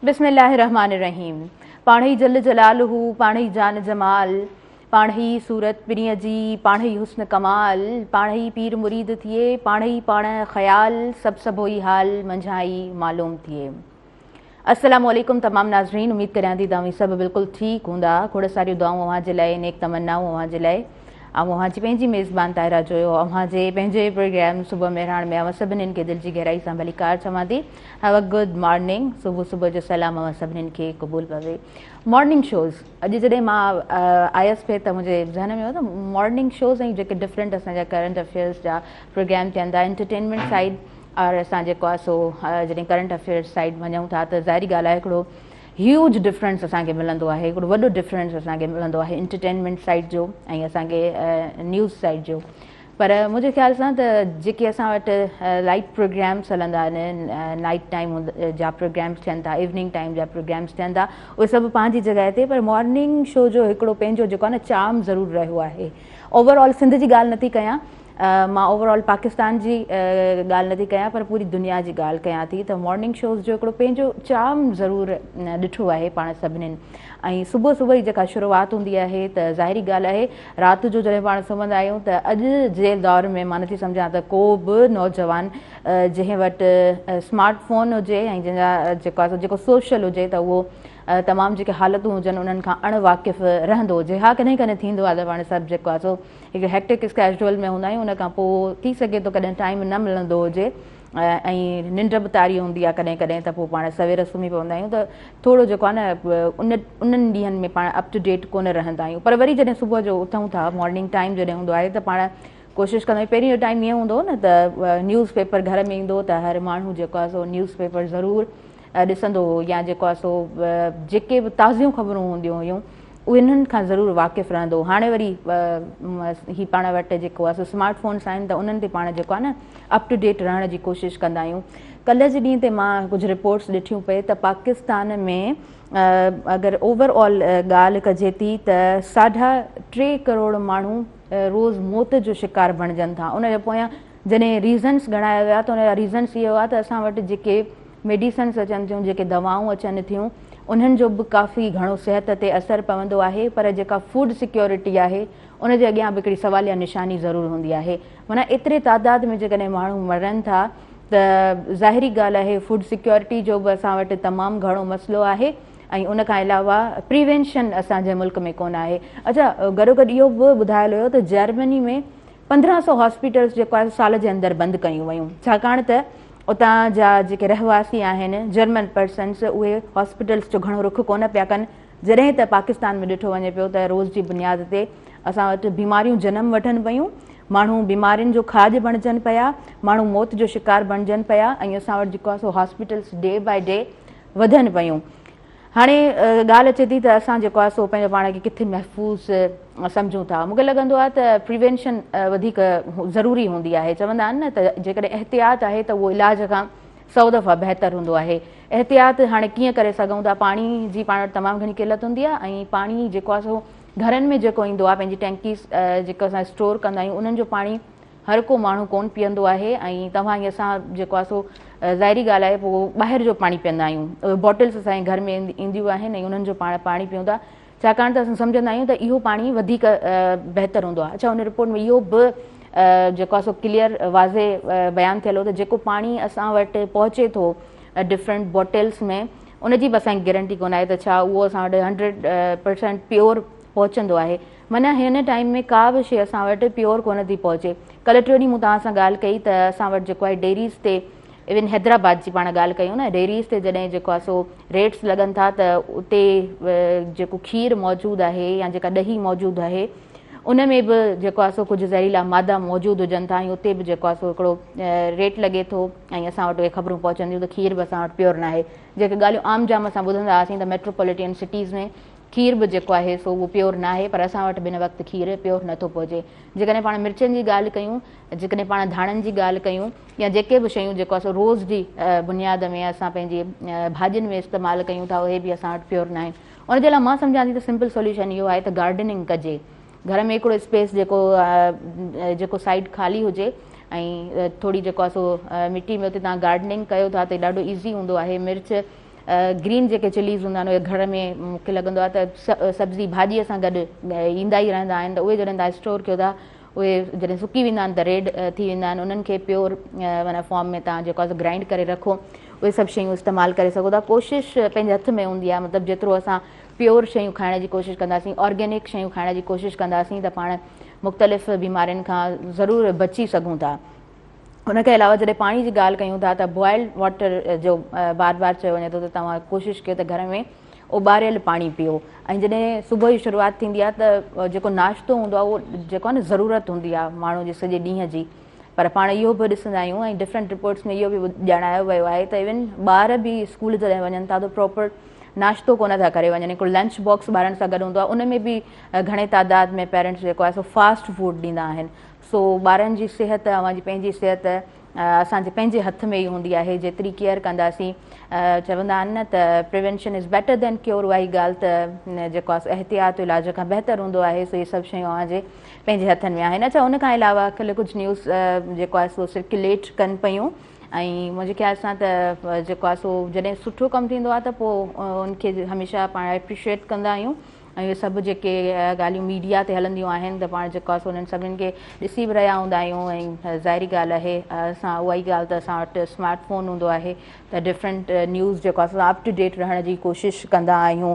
बिस्मिल्लाहिर्रहमानिर्रहीम। पाण ही जल जलालहू, पाण ही जान जमाल, पाण ही सूरत पिरीअ जी, पाण ही हुस्न कमाल, पाण ही पीर मुरीद थिए, पाण ही पाण ख़याल, सभु ई हाल मंझाई मालूम थिए। अस्सलाम वालेकुम तमाम नाज़रीन, उम्मीद करियां थी तव्हां सभु बिल्कुलु ठीकु हूंदा। खोड़ सारियूं दुआऊं अव्हां जे लाइ, नेक तमन्नाऊं अव्हां जे लाइ। ऐं अव्हां जी पंहिंजी मेज़बान ताहिरा जो अव्हां जे पंहिंजे प्रोग्राम सुबुह मेहरान में अव्हां सभिनीनि खे दिलि जी गहराई सां भलीकार चवां थी। Have a good morning. सुबुह सुबुह जो सलाम अव्हां सभिनीनि खे क़बूल पवे। मॉर्निंग शोज़, अॼु जॾहिं मां आयसि पिए त मुंहिंजे ज़हन में हो त मॉर्निंग शोज़ ऐं जेके डिफरेंट असांजा करंट अफेयर्स जा प्रोग्राम थियनि था, एंटरटेनमेंट साइड और असां जेको आहे सो जॾहिं करंट अफेयर्स साइड वञूं था त ज़ाहिरी ॻाल्हि आहे हिकिड़ो ह्यूज डिफरेंस असांखे मिलंदो आहे, हिकिड़ो वॾो डिफरेंस असांखे मिलंदो आहे एंटरटेनमेंट साइड जो ऐं असांखे न्यूज़ साइड जो। पर मुंहिंजे ख़्याल सां त जेके असां वटि लाइट प्रोग्राम्स हलंदा आहिनि, नाइट टाइम जा प्रोग्राम्स थियनि था, इवनिंग टाइम जा प्रोग्राम्स थियनि था, उहे सभु पंहिंजी जॻह ते, पर मॉर्निंग शो जो हिकिड़ो पंहिंजो जेको आहे न चार्म ज़रूरु रहियो आहे। ओवरऑल सिंध जी ॻाल्हि नथी कयां, मां ओवरऑल पाकिस्तान जी ॻाल्हि नथी कयां, पर पूरी दुनिया जी ॻाल्हि कयां थी त मॉर्निंग शोज़ जो हिकिड़ो पंहिंजो चार्म ज़रूरु ॾिठो आहे पाण सभिनीनि। ऐं सुबुह सुबुह जी जेका शुरूआति हूंदी आहे त ज़ाहिरी ॻाल्हि आहे राति जो जॾहिं पाण सुम्हंदा आहियूं त अॼु जे दौर में मां नथी सम्झां त को बि नौजवान जंहिं वटि स्मार्टफोन हुजे ऐं जंहिंजा जेको आहे जेको सोशल हुजे त उहो तमामु जेके हालतूं हुजनि उन्हनि खां अणवाक़िफ़ रहंदो हुजे। हा, कॾहिं कॾहिं थींदो आहे त पाण सभु जेको आहे सो हिकु हेक्टिक स्केड्यूल में हूंदा आहियूं, उन खां पोइ थी सघे थो कॾहिं टाइम न मिलंदो हुजे ऐं निंड बि तारी हूंदी आहे कॾहिं कॾहिं, त पोइ पाण सवेर सुम्ही पवंदा आहियूं त थोरो जेको आहे न उन्हनि ॾींहंनि में पाण अप टू डेट कोन रहंदा आहियूं। पर वरी जॾहिं सुबुह जो उथूं था, मॉर्निंग टाइम जॾहिं हूंदो आहे त पाण कोशिशि कंदा आहियूं। पहिरीं जो टाइम ईअं हूंदो न त न्यूज़ पेपर घर में ईंदो त हर माण्हू जेको आहे सो न्यूज़ पेपर ज़रूरु ॾिसंदो हो, या जेको आहे सो जेके बि ताज़ियूं ख़बरूं हूंदियूं हुयूं उन्हनि खां ज़रूरु वाक़िफ़ु रहंदो। हाणे वरी ही पाण वटि जेको आहे सो स्मार्टफोन्स आहिनि त उन्हनि ते पाण जेको आहे न अप टू डेट रहण जी कोशिशि कंदा आहियूं। कल्ह जे ॾींहं ते मां कुझु रिपोर्ट्स ॾिठियूं पए त पाकिस्तान में अगरि ओवरऑल ॻाल्हि कजे थी त 3.5 करोड़ माण्हू रोज़ मौत जो शिकार बणिजनि था। उन जे पोयां जॾहिं रीज़न्स ॻणाया विया त उनजा रीज़न्स इहो आहे त असां वटि जेके मेडिसन्स अचनि थियूं, जेके दवाऊं अचनि थियूं, उन्हनि जो बि काफ़ी घणो सिहत ते असरु पवंदो आहे। पर जेका फूड सिक्योरिटी आहे उनजे अॻियां बि हिकिड़ी सवालिया निशानी ज़रूरु हूंदी आहे। माना एतिरे तादाद में जेकॾहिं माण्हू मरनि था त ज़ाहिरी ॻाल्हि आहे फूड सिक्योरिटी जो बि असां वटि तमामु घणो मसइलो आहे ऐं उन खां अलावा प्रिवेंशन असांजे मुल्क में कोन आहे। अच्छा, गॾोगॾु इहो बि ॿुधायल हुयो त जर्मनी में 1500 हॉस्पिटल्स जेको आहे साल जे अंदरि बंदि कयूं वयूं, छाकाणि त उतां जा जेके रहवासी आहिनि जर्मन पर्सन्स उहे हॉस्पिटल्स जो घणो रुख कोन पिया कनि। जॾहिं त पाकिस्तान में ॾिठो वञे पियो त रोज़ जी बुनियाद ते असां वटि बीमारियूं जनम वठनि पियूं, माण्हू बीमारियुनि जो खाज बणिजनि पिया, माण्हू मौत जो शिकार बणिजनि पिया ऐं असां वटि जेको आहे सो हॉस्पिटल्स डे बाय डे वधनि पियूं। हाणे ॻाल्हि अचे थी त असां जेको आहे सो पंहिंजो पाण खे किथे महफ़ूज़ सम्झूं था। मूंखे लॻंदो आहे त प्रिवेंशन वधीक ज़रूरी हूंदी आहे। चवंदा आहिनि न त जेकॾहिं एहतियात आहे त उहो इलाज खां 100 दफ़ा बहितर हूंदो आहे। एहतियात हाणे कीअं करे सघूं था, पाणी जी पाण वटि तमामु घणी किल्लत हूंदी आहे ऐं पाणी जेको आहे सो घरनि में जेको ईंदो आहे, पंहिंजी टैंकीस जेको असां स्टोर कंदा आहियूं उन्हनि जो पाणी हर को माण्हू कोन पीअंदो आहे ऐं तव्हां ईअं असां जेको आहे सो ज़ाहिरी ॻाल्हि आहे पोइ ॿाहिरि जो पाणी पीअंदा आहियूं। बॉटल्स असांजे घर में ईंदियूं आहिनि ऐं उन्हनि जो पाणी पीऊं था, छाकाणि त असां सम्झंदा आहियूं त इहो पाणी वधीक बहितर हूंदो आहे। अच्छा, उन रिपोर्ट में इहो बि जेको आहे सो क्लियर वाज़े बयानु थियल हो त जेको पाणी असां वटि पहुचे थो डिफरेंट बॉटल्स में, उनजी बि असांखे गारंटी कोन आहे त छा उहो असां वटि 100% प्योर पहुचंदो आहे। माना हिन टाइम में का बि शइ असां वटि प्योर कोन थी पहुचे। कल्ह टियों ॾींहुं मूं तव्हां सां ॻाल्हि कई त असां वटि जेको आहे डेरीज़ ते, इवन हैदराबाद जी पाण ॻाल्हि कयूं न, डेरीज़ ते जॾहिं जेको आहे सो रेट्स लॻनि था त उते जेको खीर मौजूदु आहे या जेका ॾही मौजूदु आहे उन में बि जेको आहे सो कुझु ज़हरीला मादा मौजूदु हुजनि था ऐं उते बि जेको आहे सो हिकिड़ो रेट लॻे थो ऐं असां वटि उहे ख़बरूं पहुचंदियूं त खीर बि असां वटि प्योर न आहे। जेके ॻाल्हियूं आम जाम असां ॿुधंदा हुआसीं त मेट्रोपॉलिटन सिटीज़ में खीर बि जेको आहे सो उहो प्योर न आहे, पर असां वटि ॿिन वक़्तु खीर प्योर नथो पहुचे। जेकॾहिं पाण मिर्चनि जी ॻाल्हि कयूं, जेकॾहिं पाण धाणनि जी ॻाल्हि कयूं, या जेके बि शयूं जेको आहे सो रोज़ जी बुनियाद में असां पंहिंजी भाॼियुनि में इस्तेमालु कयूं था, उहे बि असां वटि प्योर न आहिनि। उनजे लाइ मां सम्झां थी त सिंपल सोल्यूशन इहो आहे त गार्डनिंग कजे। घर में हिकिड़ो स्पेस जेको साइड ख़ाली हुजे ऐं थोरी जेको आहे सो मिटी में उते तव्हां गार्डनिंग कयो था त ॾाढो ईज़ी हूंदो आहे। मिर्च ग्रीन जेके चिलीज़ हूंदा आहिनि उहे घर में मूंखे लॻंदो आहे त सब्ज़ी भाॼीअ सां गॾु ईंदा ई रहंदा आहिनि, त उहे जॾहिं तव्हां स्टोर कयो था, उहे जॾहिं सुकी वेंदा आहिनि त रेड थी वेंदा आहिनि। उन्हनि खे प्योर माना फॉर्म में तव्हां जेको आहे ग्राइंड करे रखो, उहे सभु शयूं इस्तेमालु करे सघो था। कोशिशि पंहिंजे हथ में हूंदी आहे, मतिलबु जेतिरो असां प्योर शयूं खाइण जी कोशिशि कंदासीं, ऑर्गेनिक शयूं खाइण जी कोशिशि कंदासीं, त पाण मुख़्तलिफ़ बीमारियुनि खां ज़रूरु बची सघूं था। उनखे अलावा जॾहिं पाणी जी ॻाल्हि कयूं था त बॉइल्ड वाटर जो बार बार चयो वञे थो त तव्हां कोशिशि कयो त घर में उॿारियल पाणी पीओ। ऐं जॾहिं सुबुह जी शुरूआति थींदी आहे त जेको नाश्तो हूंदो आहे उहो जेको आहे न ज़रूरत हूंदी आहे माण्हू जी सॼे ॾींहं जी, पर पाण इहो बि ॾिसंदा आहियूं ऐं डिफरेंट रिपोर्ट्स में इहो बि ॼाणायो वियो आहे त इवन ॿार बि स्कूल जॾहिं वञनि था त प्रॉपर नाश्तो कोन था करे वञनि। हिकिड़ो लंच बॉक्स ॿारनि सां गॾु हूंदो आहे, उन में बि घणे तादाद में पेरेंट्स जेको आहे सो फास्ट फूड ॾींदा आहिनि। सो ॿारनि जी सिहत, अव्हांजी पंहिंजी सिहत असांजे पंहिंजे हथ में ई हूंदी आहे। जेतिरी केयर कंदासीं, चवंदा आहिनि न त prevention is better than cure, उहा ई ॻाल्हि त जेको आहे एहतियात इलाज खां बहितरु हूंदो आहे। सो इहे सभु शयूं अव्हांजे पंहिंजे हथनि में आहिनि। अच्छा, उनखां अलावा कल्ह कुझु न्यूज़ जेको आहे सो सर्कुलेट कनि पियूं, ऐं मुंहिंजे ख़्याल सां त जेको आहे सो जॾहिं सुठो कमु थींदो आहे त पोइ उनखे हमेशह पाण एप्रिशिएट कंदा आहियूं। ऐं इहे सभु जेके ॻाल्हियूं मीडिया ते हलंदियूं आहिनि त पाण जेको आहे सो उन्हनि सभिनीनि खे ॾिसी बि रहिया हूंदा आहियूं। ऐं ज़ाहिरी ॻाल्हि आहे, असां उहा ई ॻाल्हि त असां वटि स्मार्टफोन हूंदो आहे त डिफरेंट न्यूज़ जेको आहे अप टू डेट रहण जी कोशिशि कंदा आहियूं।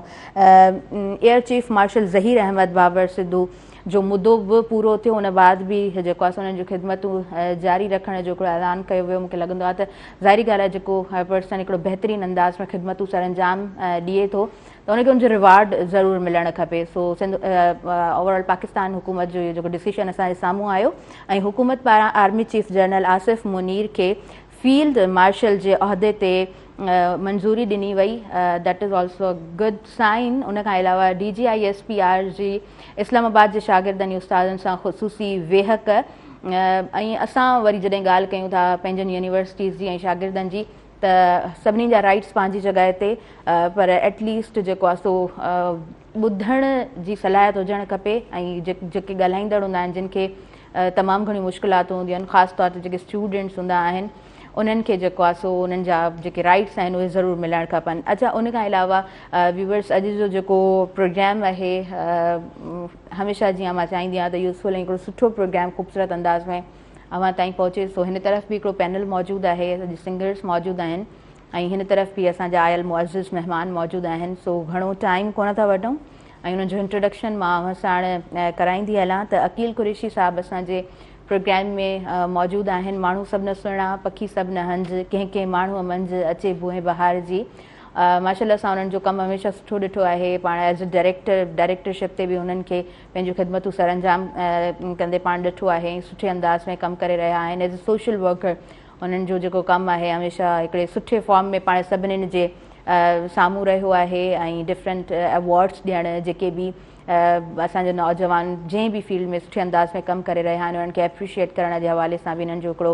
Air chief marshal Zaheer Ahmed Babar Sidhu जो मुदो बि पूरो थियो, उन बाद बि जेको आहे उन्हनि जूं ख़िदमतूं जारी रखण जो हिकिड़ो ऐलान कयो वियो। मूंखे लॻंदो आहे त ज़ाहिरी ॻाल्हि आहे, जेको पर्सन हिकिड़ो बहितरीनु अंदाज़ में ख़िदमतूं सर अंजाम ॾिए थो त उनखे उनजो रिवार्ड ज़रूरु मिलणु खपे। सो ओवरऑल पाकिस्तान हुकूमत जो इहो जेको डिसीशन असांजे साम्हूं आयो, ऐं हुकूमत पारां army chief general Asif Munir खे फील्ड मार्शल जे उहिदे ते मंज़ूरी ॾिनी वई। That is also good sign. उनखां अलावा DGISPR जी इस्लामाबाद जे शागिर्दनि उस्तादनि सां ख़ुसूसी वेहक, ऐं असां वरी जॾहिं ॻाल्हि कयूं था पंहिंजनि यूनिवर्सिटीज़ जी ऐं शागिर्दनि जी, त सभिनी जा राइट्स पंहिंजी जॻह ते, पर एटलीस्ट जेको आहे सो ॿुधण जी सलाहियत हुजणु खपे। ऐं जेके ॻाल्हाईंदड़ हूंदा आहिनि, जिन खे तमामु घणियूं मुश्किलातूं हूंदियूं आहिनि, ख़ासि तौर ते जेके स्टूडेंट्स हूंदा आहिनि, उन्हनि खे जेको आहे सो उन्हनि जा जेके राइट्स आहिनि उहे ज़रूरु मिलणु खपनि। अच्छा, उनखां अलावा व्यूवर्स, अॼु जो जेको प्रोग्राम आहे हमेशह जीअं मां चाहींदी आहियां त यूज़फुल ऐं हिकिड़ो सुठो प्रोग्राम ख़ूबसूरत अंदाज़ में अव्हां ताईं पहुचे। सो हिन तरफ़ बि हिकिड़ो पैनल मौजूदु आहे, अॼु सिंगर्स मौजूदु आहिनि, ऐं हिन तरफ़ बि असांजा आयल मुअज़्ज़िज़ महिमान मौजूदु आहिनि। सो घणो टाइम कोन था वठूं ऐं उन्हनि जो इंट्रोडक्शन मां अव्हां साण कराईंदी हलां त अकील कुरैशी साहिबु असांजे प्रोग्राम में मौजूदु आहिनि। माण्हू सभु न सुहिणा, पखी सभु न हंज, कंहिं कंहिं माण्हूअ मंझि अचे बूहे बहार जी। माशाल्लाह सां उन्हनि जो कमु हमेशह सुठो ॾिठो आहे। पाण एज़ अ डायरेक्टरशिप ते बि उन्हनि खे पंहिंजूं ख़िदमतूं सर अंजाम कंदे पाण ॾिठो आहे। सुठे अंदाज़ में कमु करे रहिया आहिनि। एज़ अ सोशल वर्कर उन्हनि जो जेको कमु आहे हमेशह हिकिड़े सुठे फॉर्म में पाण सभिनीनि जे साम्हूं रहियो आहे। ऐं डिफरेंट अवॉर्ड्स ॾियणु, जेके बि असांजा नौजवान जंहिं बि फील्ड में सुठे अंदाज़ में कमु करे रहिया आहिनि, उन्हनि खे एप्रिशिएट करण जे हवाले सां बि हिननि जो हिकिड़ो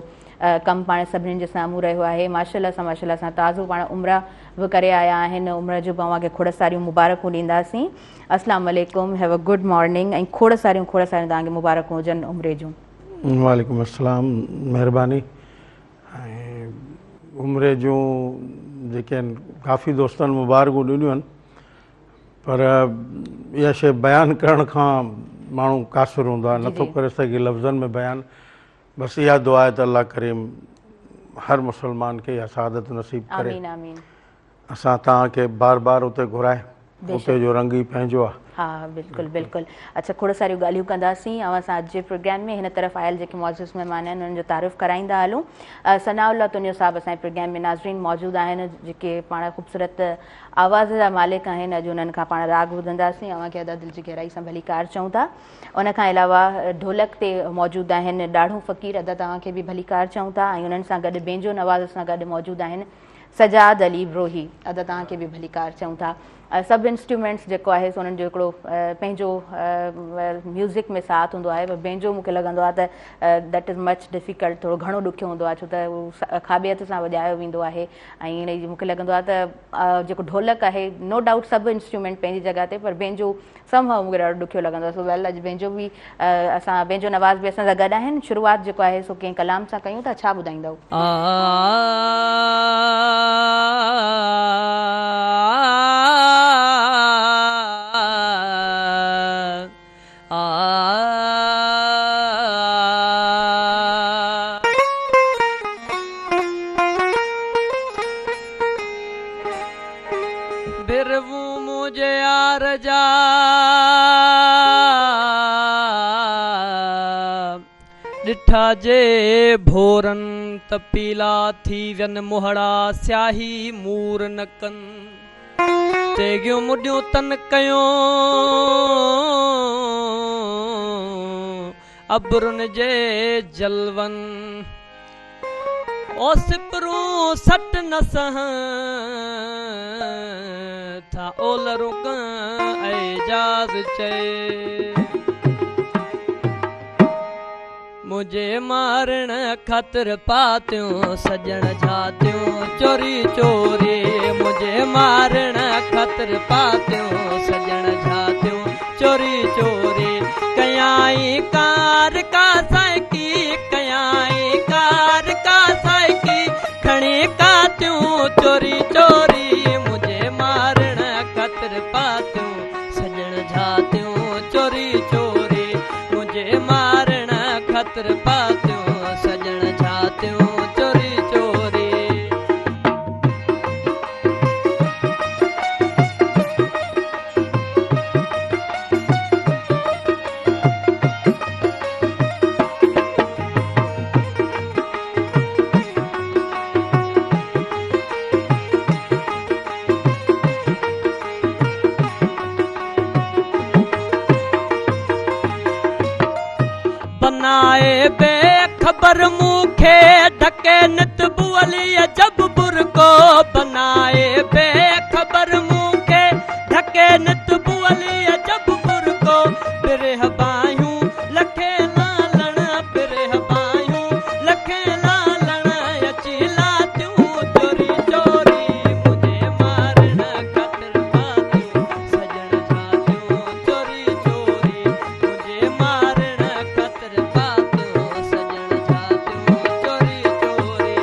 कमु पाण सभिनीनि जे साम्हूं रहियो आहे। माशाल्लाह सां ताज़ो पाण उमिरि बि करे आया आहिनि। उमिरि जो बि अव्हांखे खोड़ सारियूं मुबारकूं ॾींदासीं। अस्सलाम वालेकुम, हैव अ गुड मॉर्निंग, ऐं खोड़ सारियूं तव्हांखे मुबारकूं हुजनि उमिरि जूं। वालेकुम अस्सलाम, महिरबानी। ऐं उमिरि जूं जेके आहिनि काफ़ी दोस्तनि मुबारकूं ॾिनियूं आहिनि, पर इहा शइ बयानु करण खां माण्हू कासिर हूंदो आहे, नथो करे सघे लफ़्ज़नि में बयानु। बसि इहा दुआ आहे त अल्लाह करीम हर मुस्लमान खे इहा सआदत नसीब करे। असां तव्हांखे बार बार उते घुराए, उते जो रंग ई पंहिंजो आहे। हा, बिल्कुलु बिल्कुलु। अच्छा, खोड़ सारियूं ॻाल्हियूं कंदासीं। असां अॼु जे प्रोग्राम में हिन तरफ़ आयल जेके मुअज़्ज़िज़ महिमान आहिनि उन्हनि जो तारीफ़ कराईंदा हलूं। सनाउल्लाह तुनियो साहिबु असांजे प्रोग्राम में नाज़रीन मौजूदु आहिनि, जेके पाण ख़ूबसूरत आवाज़ जा मालिक आहिनि। अॼु उन्हनि खां पाण राग ॿुधंदासीं, अव्हांखे अदा दिलि जी गहराई सां भली कार चऊं था। उनखां अलावा ढोलक ते मौजूदु आहिनि ॾाढो फ़क़ीर, अदा तव्हांखे बि भली कार चऊं था। ऐं उन्हनि सां गॾु बेंजो नवाज़ सां गॾु मौजूदु आहिनि सजाद अली ब्रोही, अदा तव्हांखे बि भली कार चऊं था। सभु इंस्ट्रूमेंट्स जेको आहे सो उन्हनि जो हिकिड़ो पंहिंजो म्यूज़िक में साथ हूंदो आहे, पर पंहिंजो मूंखे लॻंदो आहे त दैट इज़ मच डिफ़िकल्ट, थोरो घणो ॾुखियो हूंदो आहे, छो त उहो खाॿे हथ सां वॼायो वेंदो आहे। ऐं ईअं ई मूंखे लॻंदो आहे त जेको ढोलक आहे, नो डाउट सभु इंस्ट्रूमेंट पंहिंजी जॻह ते, पर पंहिंजो समहाउ मूंखे ॾाढो ॾुखियो लॻंदो आहे। सो वेल अॼु पंहिंजो बि असां पंहिंजो नवाज़ बि असां सां गॾु आहिनि। शुरूआति जेको आहे सो कंहिं कलाम सां कयूं था, छा ॿुधाईंदव? ॾिठा जे भोरन त पीला थी वियन मुहड़ा स्याही मूर नकन तेगियूं मुॾियूं तन कयो अबरुन जे जलवन ओ सिपरू सट न सह था ओलरू एजाज चए मुझे मारण खतर पातियों सजन झातियों चोरी चोरी मुझे मारण खतर पातियों सजन झातियों चोरी चोरी कयाई कार का साइकी कयाई कार का साइकी खणी कातियों चोरी चोरी मुझे मारण खतर पातियों सजन झातियों चोरी चोरी मुझे मारण खतर पातियों सजन झातियों चोरी चोरी बनाए बेखबर मुखे ढके नित बुअली जब बुरको बनाए बेखबर मुखे ढके नित बुअली जब बुरको बिरह बायूं लखे लालण बिरह बायूं लखे लालण अची लातियूं चोरी चोरी मुझे मारण खतर पातियूं सजन झातियूं चोरी चोरी मुझे मारण खतर पातियों सजन झातियों चोरी चोरी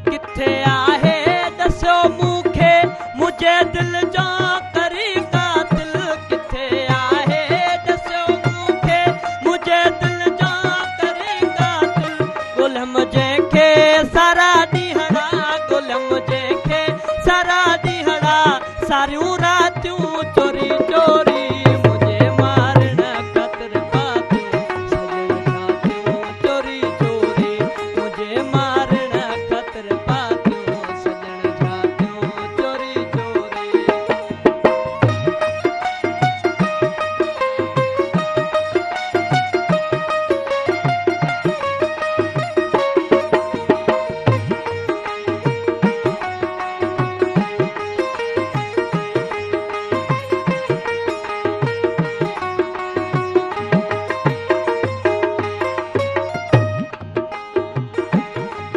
किथे आहे दसो मुखे मुझे दिल जो करी कातिल किथे आहे दसो मुखे मुझे दिल जो करी कातिल गुलम जंहिंखे सारा ॾींहड़ा गुलम जंहिंखे सारा ॾींहड़ा सारियूं रातियूं चोरी चोरी मुझे मारण खतर पातियूं सजन झातियूं चोरी चोरी मुझे मारण खतर पातियों सजन झातियों चोरी चोरी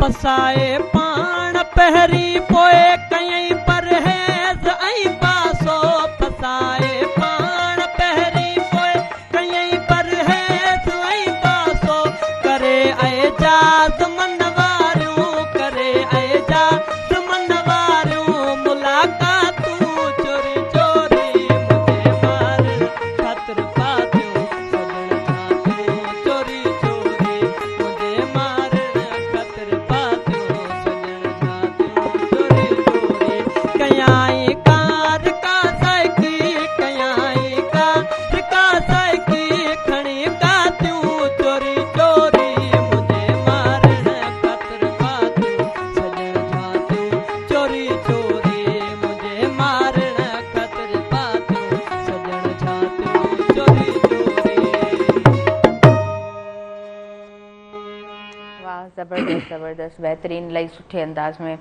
पसाए पाण पहिरीं पोइ कयईं परहेज़ ऐं पासो पसाए पाण पहिरीं पोइ कयईं परहेज़ ऐं पासो करे एजाज़ मन वारियूं करे एजाज़ मन वारियूं मुलाक़ातूं चोरी चोरी मुझे मारण खतर पातियों सजन झातियों चोरी चोरी मुझे मारण खतर पातियों सजन झातियों चोरी ज़बरदस्त ज़बरदस्त बहितरीनु इलाही सुठे अंदाज़ में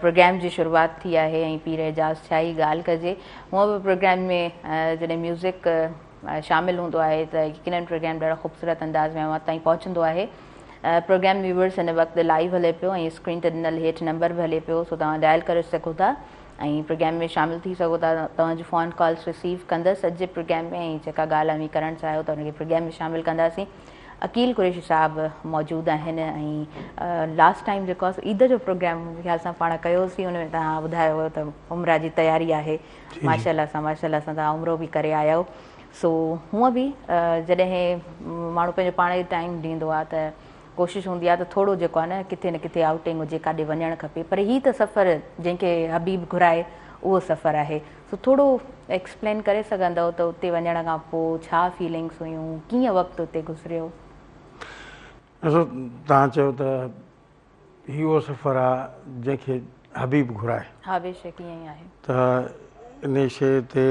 प्रोग्राम जी शुरुआत थी आहे ऐं पीर एजाज़ छा ई ॻाल्हि कजे हूअं बि प्रोग्राम में जॾहिं म्यूज़िक शामिलु हूंदो आहे त यकीनन प्रोग्राम ॾाढो ख़ूबसूरत अंदाज़ में अवां ताईं पहुचंदो आहे प्रोग्राम व्यूवर्स हिन वक़्तु लाइव हले पियो ऐं स्क्रीन ते ॾिनल हेठि नंबर बि हले पियो सो तव्हां डायल करे सघो था ऐं प्रोग्राम में शामिलु थी सघो था तव्हांजो फ़ोन कॉल्स रिसीव कंदसि अॼु जे प्रोग्राम में ऐं जेका ॻाल्हि अमीं करणु चाहियो त हुनखे प्रोग्राम में शामिलु कंदासीं अकील कुरैशी साहब मौजूदु आहिनि ऐं लास्ट टाइम जेको आहे ईद जो प्रोग्राम मुंहिंजे ख़्याल सां पाण कयोसीं हुन में तव्हां ॿुधायो हुयो त उमिरि जी तयारी आहे माशाल्लाह सां तव्हां उमिरो बि करे आया आहियो सो हूअं बि जॾहिं माण्हू पंहिंजो पाण ई टाइम ॾींदो आहे त कोशिशि हूंदी आहे त थोरो जेको आहे न किथे आउटिंग हुजे काॾे वञणु खपे पर हीअ त सफ़र जंहिंखे हबीब घुराए उहो सफ़र आहे सो थोरो एक्सप्लेन करे सघंदव त उते वञण खां पोइ छा फीलिंग्स हुयूं कीअं वक़्तु उते गुज़रियो ॾिसो तव्हां चयो त इहो सफ़र आहे जंहिंखे हबीब घुराए हा बेशक ईअं ई आहे त इन शइ ते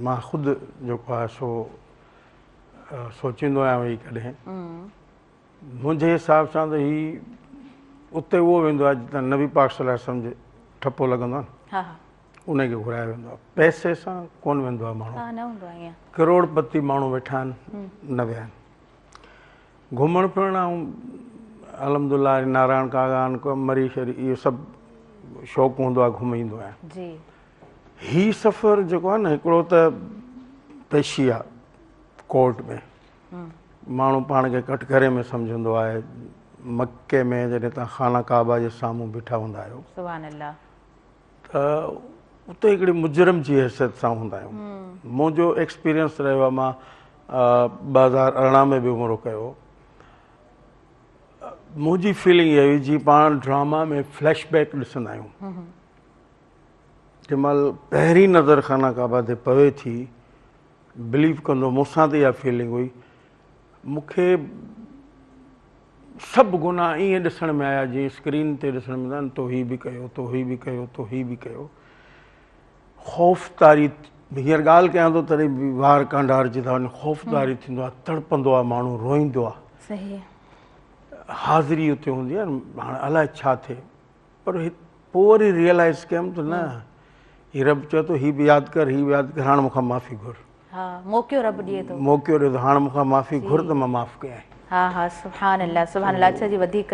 मां ख़ुदि जेको आहे सो सोचींदो आहियां वेही कॾहिं मुंहिंजे हिसाब सां त हीउ उते उहो वेंदो आहे जितां नबी पाक सल्लल्लाहु अलैहि वसल्लम जे ठपो लॻंदो आहे न उनखे घुरायो वेंदो आहे पैसे सां कोन वेंदो आहे माण्हू करोड़पति माण्हू वेठा आहिनि न विया आहिनि घुमणु फिरणु ऐं अलहमदुल्ला नारायण कागान मरी शरी इहो सभु शौक़ु हूंदो आहे घुमी ईंदो आहियां हीउ सफ़र जेको आहे न हिकिड़ो त पेशी आहे कोर्ट में माण्हू पाण खे कटघरे में सम्झंदो आहे मके में जॾहिं तव्हां खाना काबा जे साम्हूं बीठा हूंदा आहियो सुभान अल्लाह त उते हिकिड़ी मुजरिम जी हैसियत सां हूंदा आहियूं मुंहिंजो एक्सपीरियंस रहियो आहे मां 2018 में बि उमिरो कयो मुंहिंजी फीलिंग इहा हुई जीअं पाण ड्रामा में फ्लैशबैक ॾिसंदा आहियूं जंहिं महिल पहिरीं नज़र खाना काबा ते पवे थी बिलीव कंदो मूंसां त इहा फीलिंग हुई मूंखे सभु गुनाह ईअं ॾिसण में आया जीअं स्क्रीन ते ॾिसण में ईंदा आहिनि तो हीअ बि कयो तो हीअ बि कयो तो हीअ बि कयो ख़ौफ़दारी हींअर ॻाल्हि कयां थो तॾहिं बि वार कांडारजी था वञनि ख़ौफ़दारी थींदो आहे तड़पंदो आहे माण्हू रोईंदो आहे हाज़िरी उते हूंदी आहे हाणे अलाए छा थिए पर पोइ वरी रियलाइज़ कयमि त न हीअ रब चए थो हीअ बि यादि कर हीअ बि यादि कर हाणे मूंखां माफ़ी घुर मौक़ो रब ॾिए थो मौक़ो ॾिए थो हाणे मूंखां माफ़ी घुर त मां माफ़ु कयां हा सुभान अल्लाह अच्छा जी वधीक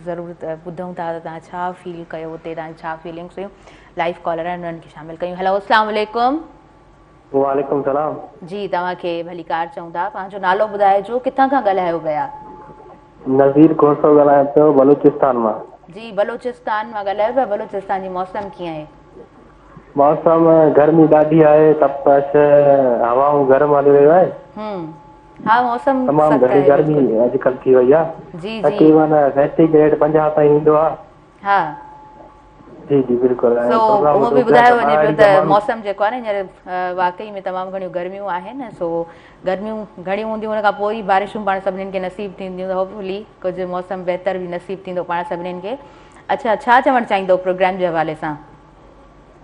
ज़रूरु ॿुधूं था त तव्हां छा फील कयो उते तव्हां छा फीलिंग्स हुयूं लाइव कॉलर आहिनि उन्हनि खे शामिलु कयूं हेलो अस्सलाम वालेकुम वालेकुम सलाम जी तव्हांखे भलीकार चऊं था पंहिंजो नालो ॿुधाइजो किथां खां ॻाल्हायो पिया नज़ीर कोसो ॻाल्हायां पियो बलूचिस्तान मां जी बलूचिस्तान मां ॻाल्हायो पिया बलूचिस्तान जी मौसम कीअं आहे मौसम गर्मी ॾाढी आहे तपश हवाऊं गरम हली रहियो आहे हा मौसम तमामु घणी गर्मी अॼुकल्ह थी वई आहे जी तक़रीबन सेंटीग्रेड 50 ताईं ईंदो आहे हा जी जी बिल्कुलु सो उहो बि ॿुधायो वञे पियो त मौसम जेको आहे न हींअर वाकई में तमामु घणियूं गर्मियूं आहिनि सो गर्मियूं घणियूं हूंदियूं हुन खां पोइ ई बारिशूं पाण सभिनीनि खे नसीब थींदियूं त होपफुली कुझु मौसम बहितर बि नसीब थींदो पाण सभिनीनि खे अच्छा छा चवणु चाहींदो प्रोग्राम जे हवाले सां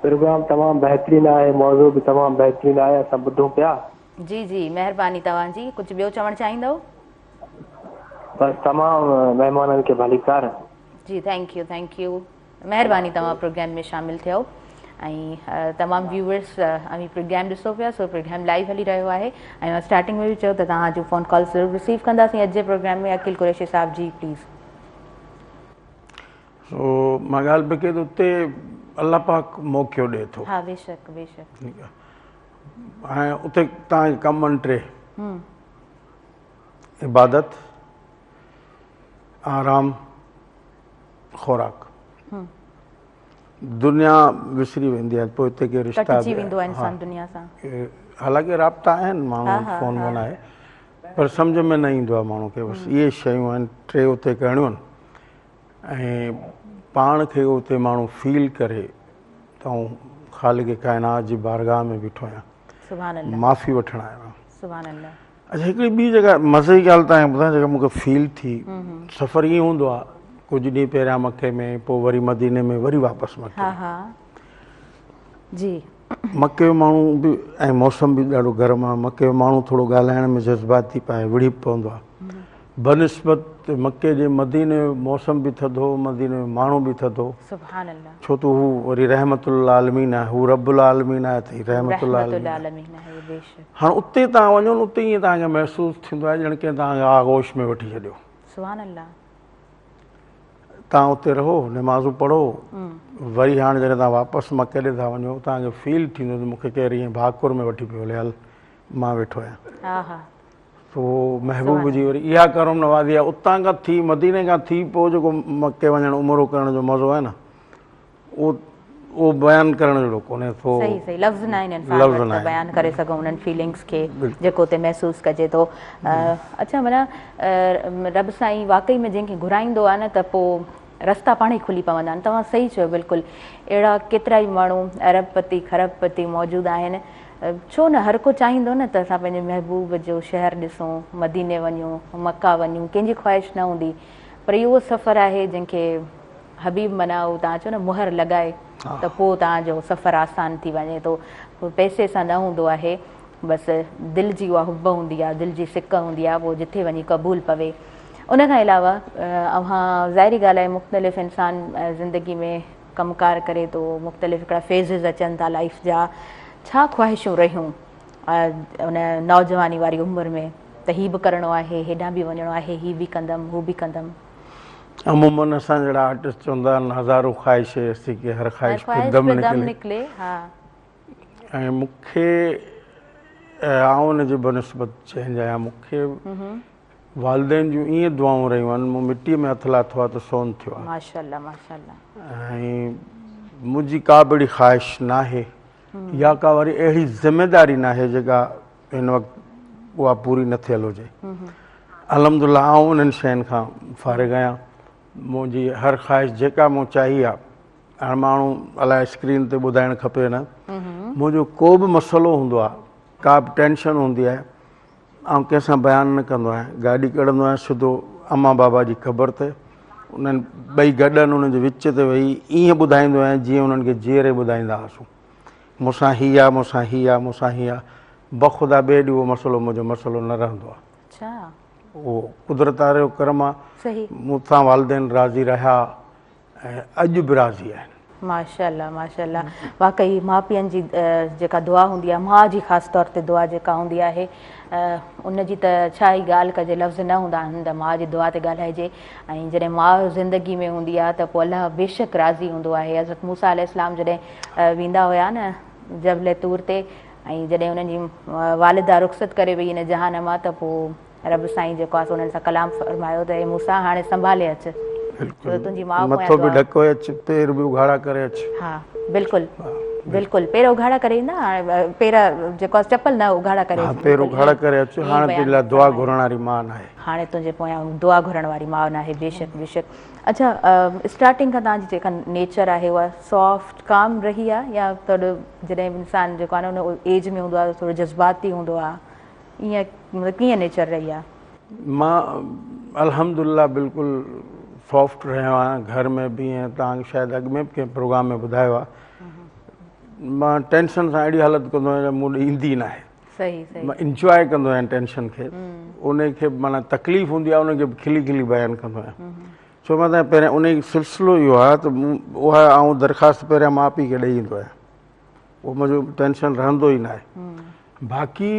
प्रोग्राम तमामु बहितरीनु आहे मौज़ू बि तमामु बहितरीनु आहे असां ॿुधूं पिया जी जी महिरबानी तव्हांजी कुझु ॿियो चवणु चाहींदव बसि तमामु महिमाननि खे भलीकार जी थैंक यू महिरबानी तव्हां प्रोग्राम में शामिलु थियो ऐं तमामु व्यूवर्स अमी प्रोग्राम ॾिसो पिया सो प्रोग्राम लाइव हली रहियो आहे ऐं मां स्टार्टिंग में बि चयो त तव्हांजो फ़ोन कॉल ज़रूरु रिसीव कंदासीं अॼु जे प्रोग्राम में अकील कुरैशी साहिब जी प्लीज़ सो मां ॻाल्हि बि कई त उते अल्लाह पाक मौक़ो ॾिए थो हा बेशक ठीकु आहे हाणे उते तव्हांखे कमु आहिनि 3 इबादत आराम खुराक दुनिया विसरी वेंदी आहे पोइ हिते के रिश्ता हालांकि राब्ता आहिनि माण्हू फ़ोन वोन आहे पर सम्झ में न ईंदो आहे माण्हू खे बसि इहे शयूं आहिनि 3 उते करणियूं आहिनि ऐं पाण खे उते माण्हू फील करे त ख़ालिक़ काइनात जी बारगाह में बीठो आहियां माफ़ी वठणु आयो आहियां अच्छा हिकिड़ी ॿी जॻह मज़े जी ॻाल्हि तव्हांखे ॿुधायां जेका मूंखे फील थी सफ़र ईअं हूंदो आहे कुझु ॾींहं पहिरियां मके में पोइ वरी मदीने में वरी वापसि मके जी मके जो माण्हू बि ऐं मौसम बि ॾाढो गर्म आहे मके जो माण्हू थोरो ॻाल्हाइण में जज़्बाती पाए विड़ी पवंदो आहे बनिस्बत मके जे मदीने मौसम बि थधो, मदीने में माण्हू बि थधो, सुभान अल्लाह, छो त हू वरी रहमतुल आलमीन आहे, हू रब्बुल आलमीन आहे त ही रहमतुल आलमीन आहे। आलमीन आहे, बेशक। हाणे उते तव्हां वञो न, उते ईअं तव्हांखे महसूसु थींदो आहे ॼण की तव्हांखे आगोश में वठी छॾियो। सुभान अल्लाह। तव्हां उते रहो, नमाज़ूं पढ़ो, वरी हाणे जॾहिं तव्हां वापसि मके ॾे था वञो, तव्हांखे फील थींदो त मूंखे केरु ईअं भाकुर में वठी पियो हले, हल मां वेठो आहियां। हा हा, तो महबूब जी वरी इहा करम नवाज़ी आहे। उतां खां थी, मदीने खां थी पोइ जेको मके वञणु उमरो करण जो मज़ो आहे न, उहो बयानु करण जहिड़ो कोन्हे। तो सही सही, लफ़्ज़ न आहिनि इंसान वटि त बयानु करे सघूं उन्हनि फीलिंग्स खे जेको उते महसूसु कजे थो। अच्छा, माना रब साईं वाकई में जंहिंखे घुराईंदो आहे न त पोइ रस्ता पाण ई खुली पवंदा आहिनि। तव्हां सही चयो, बिल्कुलु अहिड़ा केतिरा ई माण्हू अरबपति खरबपति मौजूदु आहिनि। छो न हर को चाहींदो न त असां पंहिंजे महबूब जो शहर ॾिसूं, मदीने वञूं, मक्का वञूं, कंहिंजी ख़्वाहिश न हूंदी, पर इहो सफ़रु आहे जंहिंखे हबीब माना तव्हां चओ न मुहर लॻाए त पोइ तव्हांजो सफ़रु आसान थी वञे थो। पैसे सां न हूंदो आहे, बसि दिलि जी उहा हुब हूंदी आहे, दिलि जी सिक हूंदी आहे, पोइ जिथे वञी क़बूल पवे। उन खां अलावा अव्हां ज़ाहिरी ॻाल्हि आहे, मुख़्तलिफ़ इंसान ज़िंदगी में कमुकार करे थो, मुख़्तलिफ़ हिकिड़ा फेज़िस अचनि था लाइफ जा। छा ख़्वाहिशूं रहियूं उन नौजवानी वारी उमिरि में त हीअ बि करिणो आहे, हेॾां बि वञिणो आहे, हीअ बि कंदमि, हू बि कंदमि? अमूमन असां जहिड़ा आर्टिस्ट चवंदा आहिनि हज़ारों ख़्वाहिशें ऐसी कि हर ख़्वाहिश पे दम निकिले। ऐं मूंखे आउं हुन जे बनिस्बत चेंज आहियां। मूंखे वालदेन जूं ईअं दुआऊं रहियूं आहिनि, मूं मिटीअ में हथु लाथो आहे त सोन थियो आहे। माशाअल्लाह माशाअल्लाह। ऐं मुंहिंजी का बि अहिड़ी ख़्वाहिश न आहे या का वरी अहिड़ी ज़िमेदारी न आहे जेका हिन वक़्तु उहा पूरी न थियल हुजे। अलहमदुलिल्लाह आउं उन्हनि शयुनि खां फ़ारिग़ आहियां। मुंहिंजी हर ख़्वाहिश जेका मूं चाही आहे, हाणे माण्हू अलाए स्क्रीन ते ॿुधाइणु खपे न, मुंहिंजो को बि मसइलो हूंदो आहे, का बि टेंशन हूंदी आहे, ऐं कंहिंसां बयानु न कंदो आहियां। गाॾी कढंदो आहियां सिधो अम्मा बाबा जी क़बर ते, उन्हनि ॿई गॾनि उन्हनि जे विच ते वेही ईअं ॿुधाईंदो आहियां जीअं उन्हनि खे जीअरे ॿुधाईंदा हुआसीं, मूंसां हीअ आहे, मूंसां हीअ आहे, मूंसां हीअ आहे। बख़ुदा ॿिए ॾींहुं उहो मसइलो मुंहिंजो मसइलो न रहंदो आहे। अच्छा, उहो कुदरत वारो करम आहे। सही, मूंसां वालदेन राज़ी रहिया ऐं अॼु बि राज़ी आहिनि। माशाअल्लाह माशाअल्लाह। वाकई माउ पीअनि जी जेका दुआ हूंदी आहे, माउ जी ख़ासि तौर ते दुआ जेका हूंदी आहे, उनजी त छा ई ॻाल्हि कजे, लफ़्ज़ न हूंदा आहिनि त माउ जी दुआ ते ॻाल्हाइजे। ऐं जॾहिं माउ ज़िंदगी में हूंदी आहे त पोइ अलाह बेशक राज़ी हूंदो आहे। हज़रत मूसा अलैहिस्सलाम जॾहिं वेंदा हुया न जबल तूर ते, ऐं जॾहिं उन्हनि जी वालिदा रुख़सत करे वई इन जहान मां, त पोइ रब साईं जेको आहे उन्हनि सां कलाम फरमायो त हे मूसा हाणे संभाले अचु, तुंहिंजी माउ मथो बि ढको अचु, पेर बि उघाड़ा करे अचु। हा बिल्कुलु बिल्कुलु, पेर उघाड़ा करे ईंदा, हाणे पेर जेको आहे चपल न उघाड़ा करे, पेर उघाड़ा करे अचु। हाणे तुंहिंजे लाइ दुआ घुरण वारी माउ न आहे, हाणे तुंहिंजे पोयां दुआ घुरण वारी माउ न आहे। बेशक बेशक। अच्छा, स्टार्टिंग खां तव्हांजी जेका नेचर आहे उहा सॉफ्ट काम रही आहे, या थोरो जॾहिं इंसानु जेको आहे न उन एज में हूंदो आहे थोरो जज़्बाती हूंदो आहे, ईअं मतिलबु कीअं नेचर रही आहे? मां अल्हम्दुलिल्लाह बिल्कुलु सॉफ्ट रहियो आहियां, घर में बि। ऐं तव्हांखे शायदि अॻु में बि कंहिं प्रोग्राम में ॿुधायो आहे, मां टेंशन सां अहिड़ी हालत कंदो आहियां मूं ईंदी न आहे। सही सही, मां इंजॉय कंदो आहियां टेंशन खे, उनखे माना तकलीफ़ हूंदी आहे उनखे बि खिली खिली बयानु कंदो आहियां। छो मां त पहिरियां उन सिलसिलो इहो आहे त उहा आउं दरख़्वास्त पहिरियां माउ पीउ खे ॾेई ईंदो आहियां, उहो मुंहिंजो टेंशन रहंदो ई न आहे। बाक़ी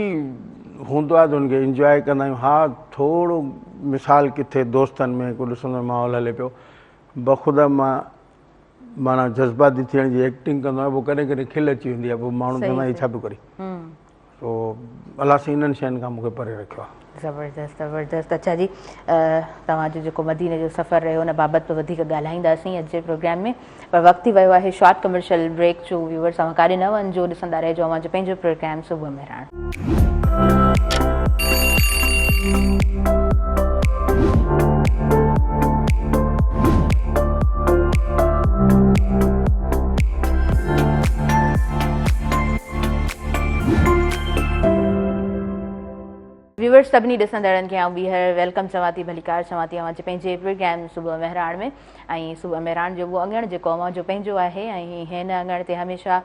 हूंदो आहे त उनखे इंजॉय कंदा आहियूं। हा, थोरो मिसाल किथे दोस्तनि में को ॾिसंदो माहौल हले पियो, बख़ुदा मां माना जज़्बाती थियण जी एक्टिंग कंदो आहियां, पोइ कॾहिं कॾहिं खिल अची वेंदी आहे, पोइ माण्हू चवंदा आहिनि छा पियो करे। तो अलाह साईं इन्हनि शयुनि खां मूंखे परे रखियो आहे। ज़बरदस्त ज़बरदस्त। अच्छा जी, तव्हांजो जेको मदीने जो सफ़र रहियो उन बाबति वधीक ॻाल्हाईंदासीं अॼु जे प्रोग्राम में, पर वक़्तु थी वियो आहे शॉर्ट कमर्शियल ब्रेक जो। व्यूअर्स तव्हां काॾे न वञिजो, ॾिसंदा रहिजो अव्हांजो पंहिंजो प्रोग्राम सुबुह में व्यूअर्स सभिनी ॾिसंदड़नि खे आउं ॿीहर वेलकम चवां थी, भलीकार चवां थी अवां जे पंहिंजे प्रोग्राम सुबुह मेहरान में। ऐं सुबुह मेहरान जो उहो अङण जेको अवां जो पंहिंजो आहे ऐं हिन अङण ते हमेशह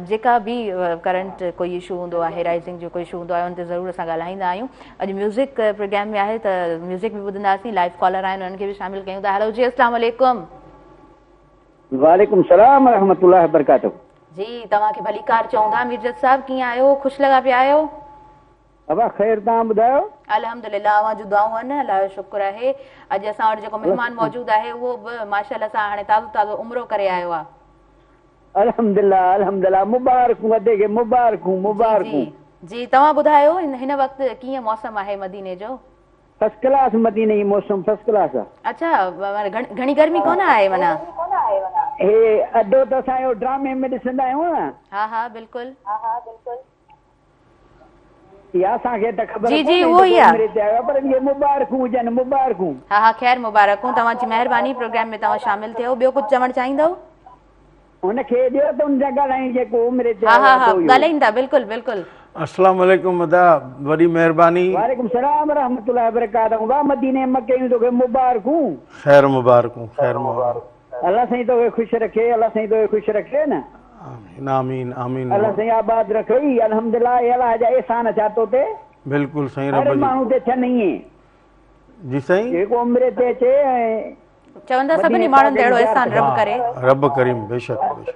जेका बि करंट कोई इशू हूंदो आहे, राइज़िंग जो कोई इशू हूंदो आहे, उन ते ज़रूरु असां ॻाल्हाईंदा आहियूं। अॼु म्यूज़िक प्रोग्राम में आहे त म्यूज़िक बि ॿुधंदासीं, लाइव कॉलर आहिनि उन्हनि खे बि शामिल कयूं था। हेलो जी, अस्सलाम वालेकुम। वालेकुम सलाम रहमतुल्लाह बरकातहू। जी, तव्हांखे भलीकार चऊं था। मिर्जत साहब कीअं आहियो? ख़ुशि लॻा पिया आहियो? अबा ख़ैर, तव्हां ॿुधायो? अल्हम्दुलिल्लाह, अवां जूं दुआऊं आहिनि, अल्लाह जो शुक्र आहे। अॼु असां वटि जेको महिमान मौजूदु आहे उहो बि माशाअल्लाह सां हाणे ताज़ो ताज़ो उमिरो करे आयो आहे। अल्हम्दुलिल्लाह अल्हम्दुलिल्लाह, मुबारकूं अदे खे, मुबारकूं मुबारकूं। जी, तव्हां ॿुधायो हिन वक़्तु कीअं मौसम आहे मदीने जो? फर्स्ट क्लास मदीने जी मौसम फर्स्ट क्लास आहे। अच्छा, घणी गर्मी कोन आहे माना? हे अदो त असांजो ड्रामे में ॾिसंदा आहियूं न। हा हा बिल्कुलु। या असांखे त ख़बर जी जी उहो ई आहे, पर इहे मुबारकूं हुजनि, मुबारकूं। हा हा ख़ैर मुबारकूं, तव्हांजी महिरबानी। प्रोग्राम में तव्हां शामिल थियो। ॿियो कुझु चवणु चाहींदव? हुनखे ॾियो त हुन सां ॻाल्हायूं जेको उमिरि ते। हा हा हा ॻाल्हाईंदा, बिल्कुलु बिल्कुलु। अस्सलाम वालेकुम अदा, वॾी महिरबानी। वालेकुम सलाम रहमतुल्लाह बरकातहू। वाह मदीने मके जूं तोखे मुबारकूं। ख़ैर मुबारकूं, ख़ैर मुबारकूं। अल्लाह साईं तोखे ख़ुशि रखे, अल्लाह साईं तोखे ख़ुशि रखे न। आमीन आमीन आमीन। अल्लाह साईं आबाद रखे। अल्हम्दुलिल्लाह, अल्लाह जा एहसान छा तो ते? बिल्कुलु साईं, हर रब जी। माण्हू ते छह नहीं है। जी साईं, जेको उमिरि ते अचे चवंदा सभिनी माण्हुनि ते अहिड़ो एहसान रब करे। रब करीम, बेशक बेशक।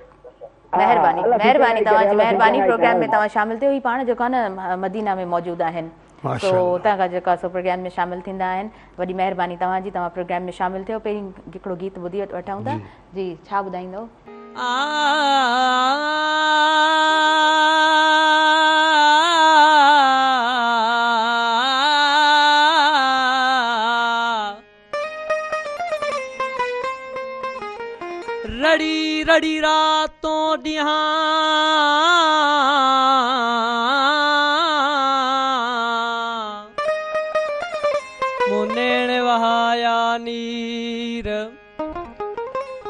महिरबानी महिरबानी, तव्हांजी महिरबानी। प्रोग्राम में तव्हां शामिल थियो। ही पाण जेको आहे न मदीना में मौजूदु आहिनि, सो हुतां खां जेका सो प्रोग्राम में शामिल थींदा आहिनि। वॾी महिरबानी तव्हांजी, तव्हां प्रोग्राम में शामिल थियो। पहिरीं हिकिड़ो गीत ॿुधी वठूं था। जी, छा ॿुधाईंदव? रड़ी रड़ी रातों ॾियां मुनेण वहाया नीर,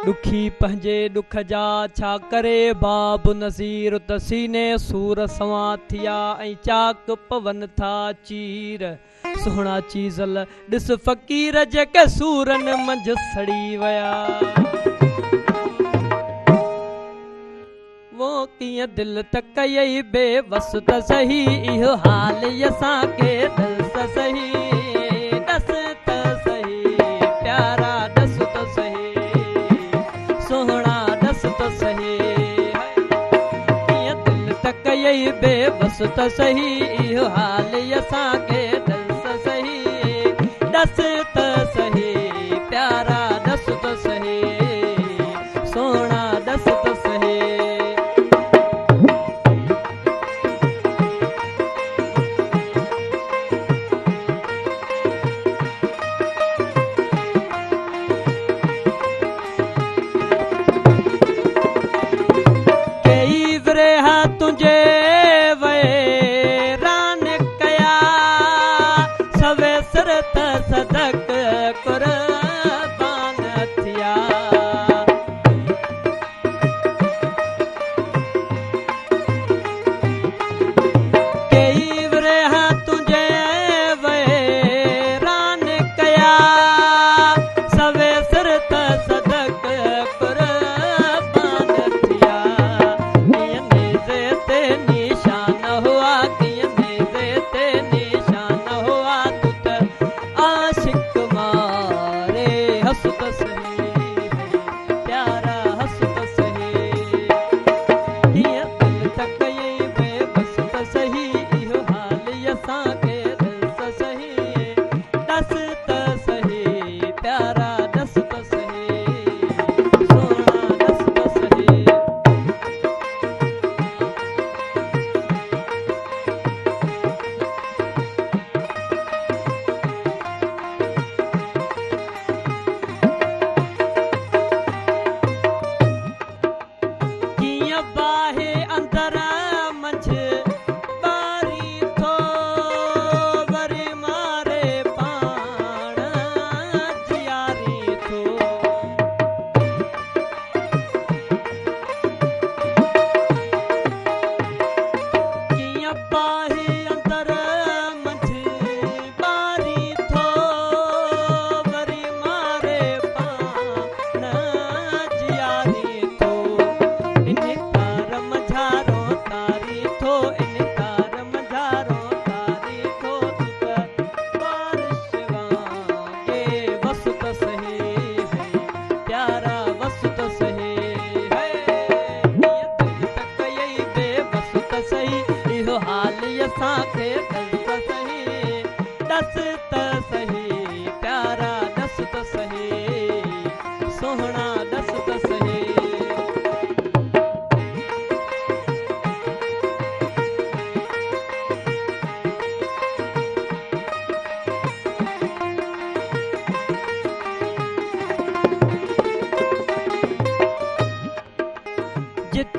दुखी पंहिंजे दुख जा छा करे बाब नज़ीर, त सीने सूर सवां थिया ऐं चाक पवन था चीर। सुहिणा चीज़ल ॾिस फ़क़ीर जेके सूरनि मंझि सड़ी विया, वो कीअं दिल त कयई बेवस त सही, इहो हाल असांखे दिल त सही, ॾस त सही प्यारा, ॾस त सही सुहिणा, ॾस त सही। कीअं दिल त कयई बेवस त सही, इहो हाल असांखे दिल त सही, ॾस त सही प्यारा, ॾस त सही सुहिणा, ॾस त सही। तुझे वैरान कया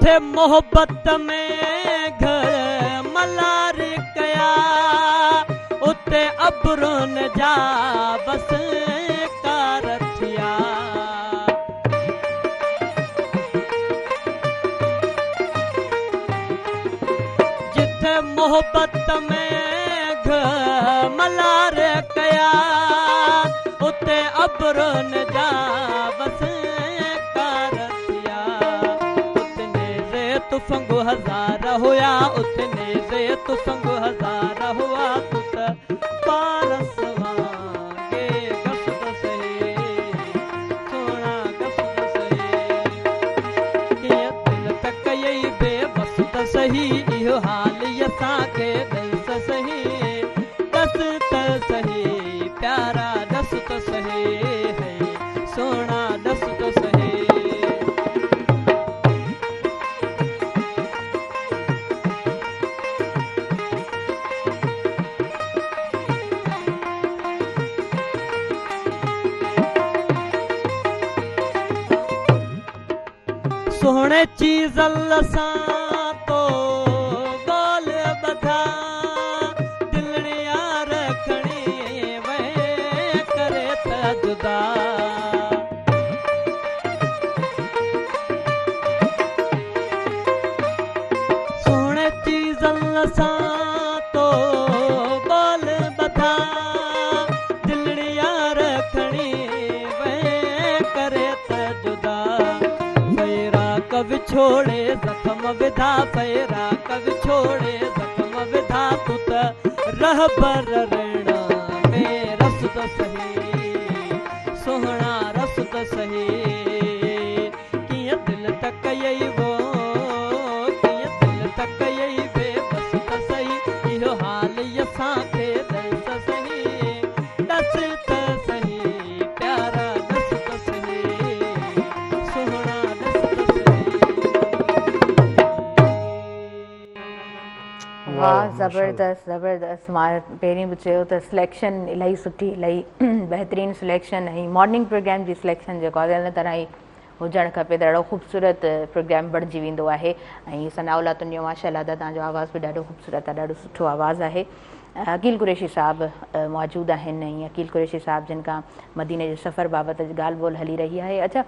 जिथे मोहब्बत में घर मलार कया उते अबरुन जा बस कार थिया। जिथे मोहब्बत में घर मलार कया उते अबरुन जा बस कार थिया। उतने से तुफंगु हजार हुआ उतने से तुफंगु हजार हुआ तुत पारस वांगे गसद सही सोना गसद सही। किया दिल तक यही बेबस त सही इहो हाल यसां के दिल से सही दस त सही प्यारा दस त सही है सोना दस त सही। सोहणे चीज लसां तो गोल बधा दिलड़िया रखणी वे करे त जुदा। सोहणे चीज लसां तो गोल बधा दिलड़िया रखणी वे करे त जुदा। कवि छोड़े जख्म विधा पैरा कवि छोड़े जख्म विधा तू त रहबर रण में रस त सही सोहना रस त सही। किया दिल तक यही वो किया दिल तक यही बेबस त सही इहो हाल यसां खे दिल त सही दस त सही प्यारा दस त सही सोहना दस त सही। वाह ज़बरदस्त ज़बरदस्त। मां पहिरीं बि चयो त सिलेक्शन इलाही सुठी इलाही बहितरीनु सिलेक्शन ऐं मॉर्निंग प्रोग्राम जी सिलेक्शन जेको आहे हिन तरह ई हुजणु खपे त ॾाढो ख़ूबसूरत प्रोग्राम बणिजी वेंदो आहे। ऐं सनाउल्ला तुंहिंजो माशाअल्लाह त तव्हांजो आवाज़ बि ॾाढो ख़ूबसूरत आहे ॾाढो सुठो आवाज़ु आहे। अकील कुरैशी साहब मौजूदु आहिनि ऐं अकील कुरैशी साहब जिन खां मदीने जे सफ़र बाबति ॻाल्हि ॿोल हली रही आहे। अच्छा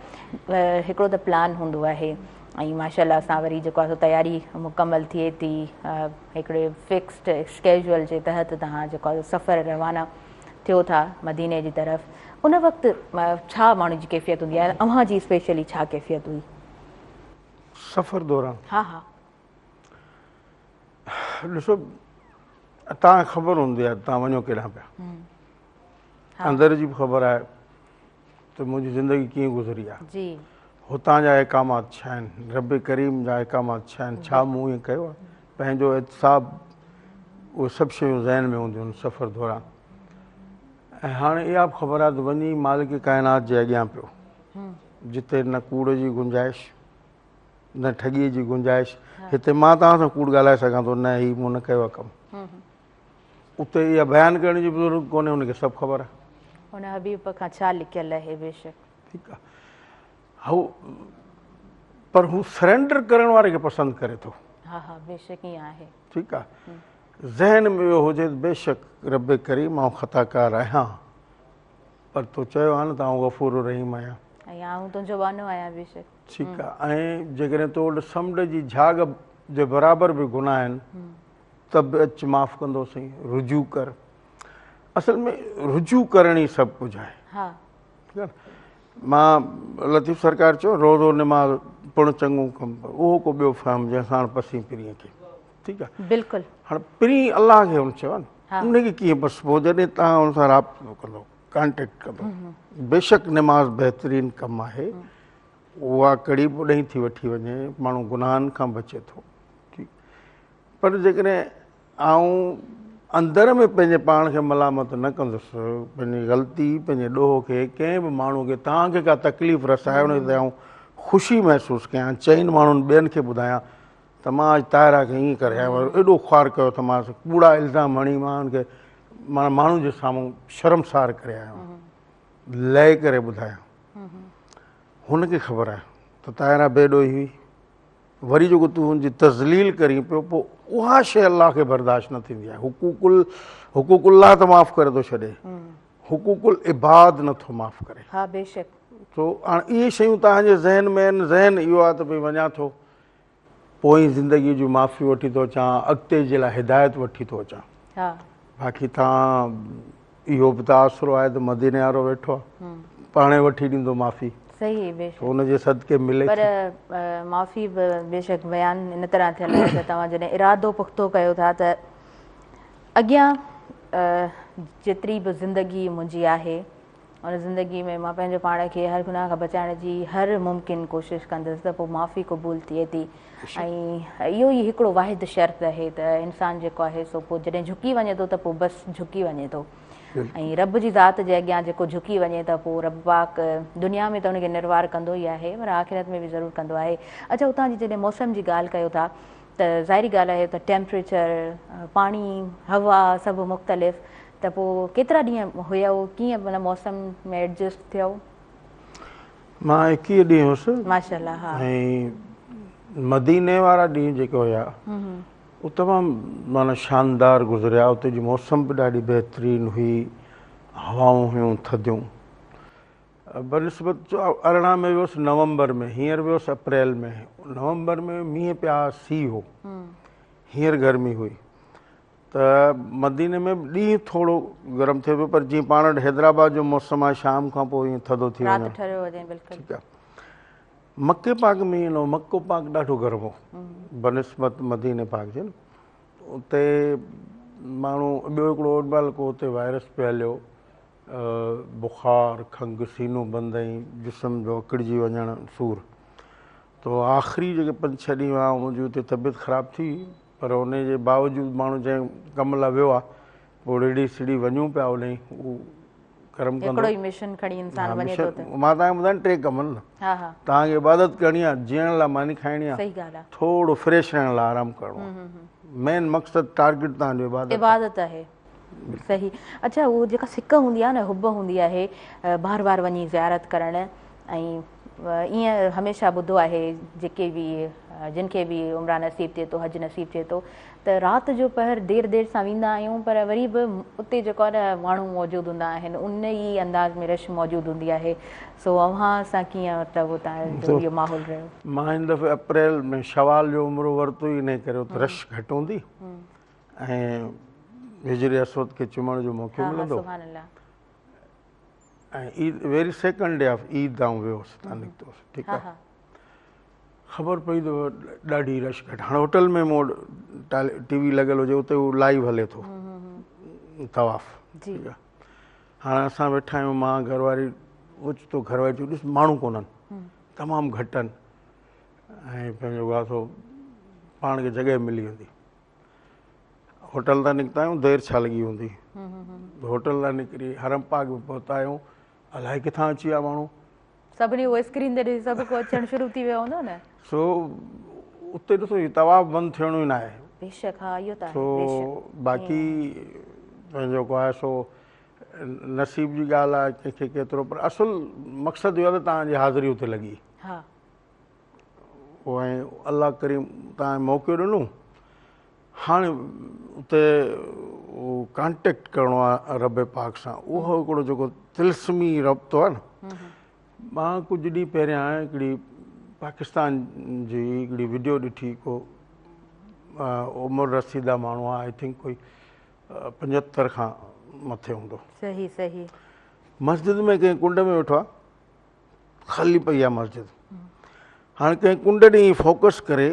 हिकिड़ो त प्लान हूंदो आहे ऐं माशाअल्लाह सां वरी जेको आहे तयारी मुकमल थिए थी हिकिड़े फिक्स्ड स्केजुअल जे तहत तव्हां जेको आहे सफ़र रवाना थियो था मदीने जी तरफ़ उन वक़्तु छा माण्हू जी कैफ़ियत हूंदी आहे अव्हां जी स्पेशली छा कैफ़ियत हुई सफ़र दौरान? हा हा ॾिसो तव्हांखे ख़बर हूंदी आहे तव्हां वञो केॾांहुं पिया अंदर जी बि ख़बर आहे त मुंहिंजी ज़िंदगी कीअं गुज़री आहे जी हुतां जा अहकामात छा आहिनि रब करीम जा अहकामात छा आहिनि छा मूं ईअं कयो आहे पंहिंजो एहतिसाब उहे सभु शयूं ज़हन में हूंदियूं आहिनि सफ़र दौरान। ऐं हाणे इहा बि ख़बर आहे त वञी मालिक काइनात जे अॻियां पियो जिते न कूड़ जी गुंजाइश न ठॻीअ जी गुंजाइश। हिते मां तव्हां सां कूड़ ॻाल्हाए सघां थो न ही मूं न कयो आहे कमु उते इहा बयानु करण जी ज़रूरत कोन्हे हुनखे सभु ख़बर आहे हुन हबीब खां छा लिखियलु आहे बेशक ठीकु आहे। हू पर हू सरेंडर करण वारे खे पसंदि करे थो। हा हा बेशक ईअं आहे ठीकु आहे ज़हन में इहो हुजे बेशक रब करीम मां ख़ताकार आहियां पर तो चयो आहे न तव्हां गफ़ूर रहीम आहियां ऐं आऊं तुंहिंजो बानो आहियां बेशक ठीकु आहे। ऐं जेकॾहिं तो वटि समुंड जी झाग जे बराबरि बि गुनाह आहिनि त बि अचु माफ़ु कंदो साईं रुजू कर। असल में रुजू करण ई सभु कुझु आहे। हा ठीकु आहे न मां लतीफ़ सरकार चयो रोज़ो निमाज़ पिणु चङो कमु उहो को ॿियो फहम जंहिंसां हाणे पसी पीरीअ खे ठीकु आहे बिल्कुलु हाणे पीरी अलाह खे हुन चयो न उनखे कीअं बसि पोइ जॾहिं तव्हां हुन सां राब्तो कंदो कॉन्टेक्ट कंदो बेशक निमाज़ बहितरीनु कमु आहे उहा कड़ी बि ॾही थी वठी वञे माण्हू गुनाहनि खां बचे थो ठीकु पर जेकॾहिं आऊं अंदर में पंहिंजे पाण खे मलामत न कंदुसि पंहिंजी ग़लती पंहिंजे ॾोह खे कंहिं बि माण्हू खे तव्हांखे का तकलीफ़ रसाए उन ते आऊं ख़ुशी महसूसु कयां चइनि माण्हुनि ॿियनि खे ॿुधायां त मां अॼु ताहिरा खे ईअं करे आयो आहियां एॾो ख़्वार कयो त मां कूड़ा इल्ज़ाम हणी मां हुनखे मां माण्हुनि जे साम्हूं शर्मसार करे आयो आहियां लहे करे ॿुधायां हुनखे ख़बर आहे त ताहिरा बेॾोही हुई वरी जेको तूं हुनजी तज़लील करीं पियो पोइ उहा शइ अलाह खे बर्दाश्त न थींदी आहे। हुकूकुल्लाह त माफ़ु करे थो छॾे, हुकूकुल इबाद नथो माफ़ु करे। हा बेशक। तो हाणे इहे शयूं तव्हांजे ज़हन में आहिनि। ज़हन इहो आहे त भई वञा थो पोइ ज़िंदगी जूं माफ़ी वठी थो अचां, अॻिते जे लाइ हिदायत वठी थो अचां। हा बाक़ी तव्हां इहो बि त आसरो आहे त मदीने वारो वेठो आहे, पाणे वठी ॾींदो माफ़ी, सही बेशक। हुनजे सदके मिले। पर माफ़ी बि बेशक बयानु इन तरह थियल आहे त तव्हां जॾहिं इरादो पुख़्तो कयो था त अॻियां जेतिरी बि ज़िंदगी मुंहिंजी आहे उन ज़िंदगी में मां पंहिंजो पाण खे हर गुनाह खां बचाइण जी हर मुमकिन कोशिशि कंदसि त पोइ माफ़ी क़बूल थिए थी। ऐं इहो ई हिकिड़ो वाहिद शर्त आहे त इंसानु जेको आहे सो पोइ जॾहिं झुकी वञे थो त पोइ बसि झुकी वञे थो। ऐं रब जी ज़ात जे अॻियां जेको झुकी वञे त पोइ रब पाक दुनिया में त उनखे निर्वार कंदो ई आहे पर आख़िरत में बि ज़रूरु कंदो आहे। अच्छा, उतां जी जॾहिं मौसम जी ॻाल्हि कयो था त ज़ाहिरी ॻाल्हि आहे त टेम्परेचर, पाणी, हवा सभु मुख़्तलिफ़, त पोइ केतिरा ॾींहं हुया, कीअं मतिलबु मौसम में एडजस्ट थियो? मां 21 ॾींहं हुयुसि माशाल्लाह। हा। ऐं मदीने वारा ॾींहं जेके हुया उहे तमामु माना शानदार गुज़रिया। उते जी मौसम बि ॾाढी बहितरीनु हुई, हवाऊं हुयूं थधियूं। बनिस्बत 18 में वियुसि नवंबर में, हींअर वियुसि अप्रैल में। नवंबर में मींहं पिया, सीउ हो, हींअर गर्मी हुई। त मदीने में ॾींहुं थोरो गरम थिए पियो पर जीअं पाण वटि हैदराबाद जो मौसम आहे शाम खां पोइ ईअं थधो थी वञे। ठीकु आहे। मके पाक में ईअं न हो, मको पाक ॾाढो गर्म हो बनिस्बत मदीने पाक जे न। उते माण्हू ॿियो हिकिड़ो ओॾीमहिल को उते वायरस पियो हलियो, बुख़ार, खंघि, सीनो बंदि ऐं जिस्म जो अकिड़िजी वञणु, सूर। तो आख़िरी जेके 5-6 ॾींहं हुआ मुंहिंजी उते तबियत ख़राबु थी पर उन जे बावजूदि माण्हू जंहिं कम लाइ वियो आहे पोइ रेडी सिड़ी वञूं पिया उन ई उहो कर्म कंदो। मां तव्हांखे ॿुधायां 3 कम आहिनि न। तव्हांखे इबादत करणी आहे, जीअण लाइ मानी खाइणी आहे, थोरो फ्रेश रहण लाइ आराम करिणो आहे। मेन मक़सदु टारगेट तव्हांजो इबादत आहे। सही। अच्छा, उहो जेका सिक हूंदी आहे न, हुब हूंदी आहे बार बार वञी ज़ियारत करणु। ऐं ईअं हमेशह ॿुधो आहे जेके बि जिनखे बि उमरा नसीबु थिए थो, हज नसीबु थिए थो त राति जो पहर देरि सां वेंदा आहियूं पर वरी बि उते जेको आहे न माण्हू मौजूदु हूंदा आहिनि, उन ई अंदाज़ में रश मौजूदु हूंदी आहे। सो अव्हां सां कीअं मतिलबु तव्हांजो इहो माहौल रहियो? मां हिन दफ़े अप्रैल में शवाल जो उमिरो वरितो ई इन करे उते रश घटि हूंदी ऐं हिजरी असवद खे चुमण जो मौक़ो मिलंदो। ऐं Eid very second day of Eid आऊं वियोसि, तव्हां निकितोसि। ठीकु आहे। ख़बर पई त ॾाढी रश घटि। हाणे होटल में मूं TV लॻियल हुजे उते उहो लाइव हले थो तवाफ़। ठीकु आहे। हाणे असां वेठा आहियूं, मां घरवारी ओचितो घरवारी चयो ॾिस माण्हू कोन्हनि, तमामु घटि आहिनि ऐं पंहिंजो ॻाथो पाण खे जॻह मिली वेंदी। होटल तां निकिता आहियूं, देरि छा लॻी हूंदी। होटल तां निकिरी हरम पाक में पहुता आहियूं, अलाए किथां अची विया माण्हू, सभिनी उहो स्क्रीन ते ॾिसी सभु को अचणु शुरू थी वियो हूंदो न। सो उते ॾिसो हीउ तवाफ़ बंदि थियणो ई न आहे। बेशक। हा, इहो त आहे। सो बाक़ी पंहिंजो को आहे सो नसीब जी ॻाल्हि आहे कंहिंखे केतिरो, पर असुल मक़सदु इहो आहे त तव्हांजी हाज़िरी उते लॻी। ऐं अलाह करीम तव्हां मौक़ो ॾिनो। हाणे उते उहो कॉन्टेक्ट करिणो आहे रब पाक सां, उहो हिकिड़ो जेको तिलस्मी रब्तो आहे न। मां कुझु ॾींहं पहिरियां हिकिड़ी पाकिस्तान जी हिकिड़ी वीडियो ॾिठी, को उमिरि रसीदा माण्हू आहे, आई थिंक कोई 75 खां मथे हूंदो। सही सही। मस्जिद में कंहिं कुंड में वेठो आहे, ख़ाली पई आहे मस्जिद। हाणे कंहिं कुंड ॾे फोकस करे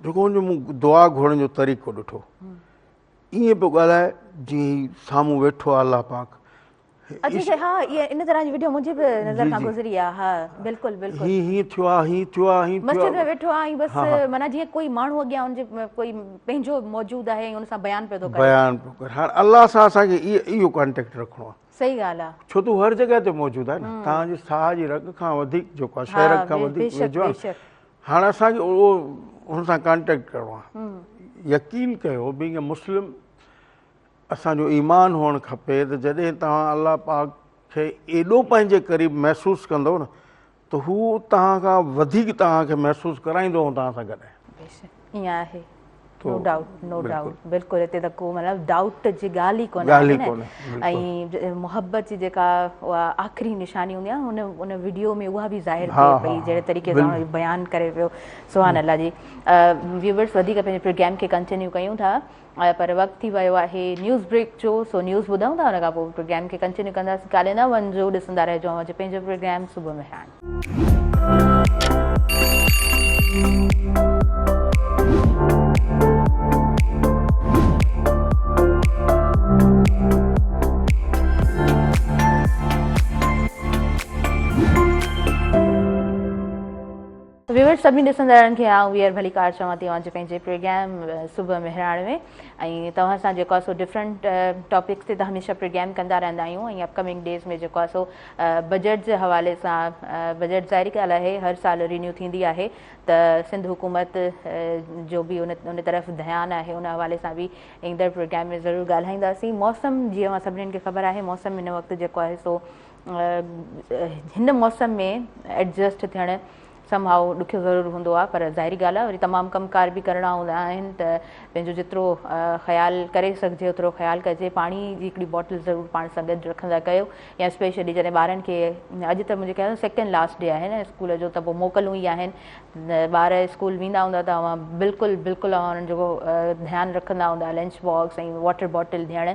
जेको हुनजो मूं दुआ घुरण जो तरीक़ो ॾिठो, ईअं पियो ॻाल्हाए जीअं साम्हूं वेठो आहे अलाह पाक। अच्छा, हा, ये इन तरह जी वीडियो मुझे भी नज़र खां गुज़री आहे। हा, बिल्कुलु बिल्कुलु। हीअं थियो आहे, हीअं थियो आहे, हीअं मस्जिद में वेठो आहे ऐं बसि माना जीअं कोई माण्हू अॻियां हुनजे कोई पंहिंजो मौजूदु आहे ऐं हुन सां बयानु पियो थो करे। हाणे अलाह सां असांखे इहो कॉन्टेक्ट रखिणो आहे। सही ॻाल्हि आहे। छो त हर जॻह ते मौजूदु आहे न, तव्हांजी साह जी रग खां वधीक जेको आहे, शहर खां वधीक वेझो आहे। हाणे असांखे उहो हुन सां कॉन्टेक्ट करिणो आहे। यकीन कयो बीइंग अ मुस्लिम असांजो ईमान हुअणु खपे त जॾहिं तव्हां अलाह पाक खे एॾो पंहिंजे क़रीब महसूसु कंदव न त हू तव्हां खां वधीक तव्हांखे महसूसु कराईंदो तव्हां सां गॾु। बेशक ईअं आहे, तो नो डाउट नो डाउट, बिल्कुलु हिते त को मतिलबु डाउट जी ॻाल्हि ई ॻाल्हि ई कोन्हे कोन्हे, ऐं मोहबत जी जेका उहा आख़िरी निशानी हूंदी आहे उन वीडियो में उहा बि ज़ाहिर हा, थिए हा, पई हा, जहिड़े तरीक़े सां उन बयानु करे पियो। सुभान अल्लाह जी। व्यूवर्स वधीक पंहिंजे प्रोग्राम खे कंटिन्यू कयूं था, पर वक़्तु थी वियो आहे न्यूज़ ब्रेक जो, सो न्यूज़ ॿुधूं था, हुन खां पोइ प्रोग्राम खे कंटिन्यू कंदासीं। काॾे न वञिजो, ॾिसंदा रहिजो अॼु पंहिंजो प्रोग्राम सुबुह में व्यूवर्स सभिनी ॾिसंदड़नि खे आउं वीयर भली कार चवां थी अॼु पंहिंजे प्रोग्राम सुबुह मेहराण में, ऐं तव्हां सां जेको आहे सो डिफरेंट टॉपिक्स ते त हमेशह प्रोग्राम कंदा रहंदा आहियूं, ऐं अपकमिंग डेज़ में जेको आहे सो बजट जे हवाले सां, बजट ज़ाहिर ॻाल्हि आहे हर साल रिन्यू थींदी आहे, त सिंध हुकूमत जो बि उन तरफ़ ध्यानु आहे, उन हवाले सां बि ईंदड़ प्रोग्राम में ज़रूरु ॻाल्हाईंदासीं। मौसम जीअं सभिनीनि खे ख़बर आहे, मौसम हिन वक़्तु जेको आहे सो हिन मौसम में एडजस्ट थियणु समहाउ ॾुखियो ज़रूरु हूंदो आहे, पर ज़ाहिरी ॻाल्हि आहे वरी तमामु कमकार बि करणा हूंदा आहिनि, त पंहिंजो जेतिरो ख़्यालु करे सघिजे ओतिरो ख़्यालु कजे। पाणी जी हिकिड़ी बॉटल ज़रूरु पाण सां गॾु रखंदा कयो, या स्पेशली जॾहिं ॿारनि खे, अॼु त मुंहिंजे ख्याल सेकेंड लास्ट डे आहे न स्कूल जो, त पोइ मोकलूं ई आहिनि, ॿार स्कूल वेंदा हूंदा त अवां बिल्कुलु उन्हनि जो ध्यानु रखंदा हूंदा, लंच बॉक्स ऐं वाटर बॉटल ॾियणु।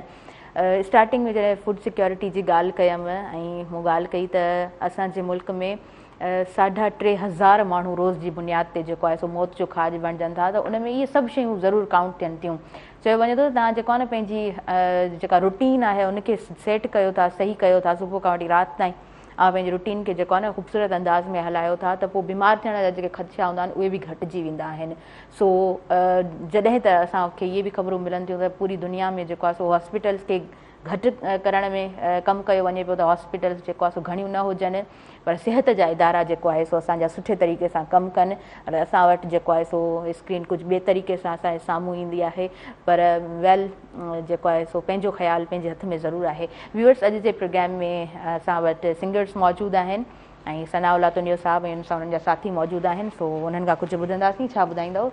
स्टार्टिंग में जॾहिं फूड सिक्योरिटी जी ॻाल्हि कयमि ऐं मूं ॻाल्हि कई त असांजे मुल्क में 3,500 माण्हू रोज़ जी बुनियाद ते जेको आहे सो मौत जो खाज बणिजनि था, त उन में इहे सभु शयूं ज़रूरु काउंट थियनि थियूं। चयो वञे थो तव्हां जेको आहे न पंहिंजी जेका रूटीन आहे उनखे सेट कयो था, सही कयो था, सुबुह खां वठी राति ताईं ऐं पंहिंजी रूटीन खे जेको आहे न ख़ूबसूरत अंदाज़ में हलायो था, त पोइ बीमार थियण जा जेके ख़दशा हूंदा आहिनि उहे बि घटिजी वेंदा आहिनि। सो जॾहिं त असांखे इहे बि ख़बरूं मिलनि थियूं त पूरी दुनिया में जेको आहे सो हॉस्पिटल्स खे घटि करण में कमु कयो वञे पियो, त हॉस्पिटल्स जेको आहे सो घणियूं न हुजनि, पर सिहत जा इदारा जेको आहे सो असांजा सुठे तरीक़े सां कमु कनि। और असां वटि जेको आहे सो स्क्रीन कुझु ॿिए तरीक़े सां असांजे साम्हूं ईंदी आहे, पर वेल जेको आहे सो पंहिंजो ख़्यालु पंहिंजे हथ में ज़रूरु आहे। व्यूअर्स अॼु जे प्रोग्राम में असां वटि सिंगर्स मौजूदु आहिनि, ऐं सनाउल्ला तुनियो साहिबु ऐं हुन सां हुननि जा साथी मौजूदु आहिनि, सो हुननि खां कुझु ॿुधंदासीं। छा ॿुधाईंदव?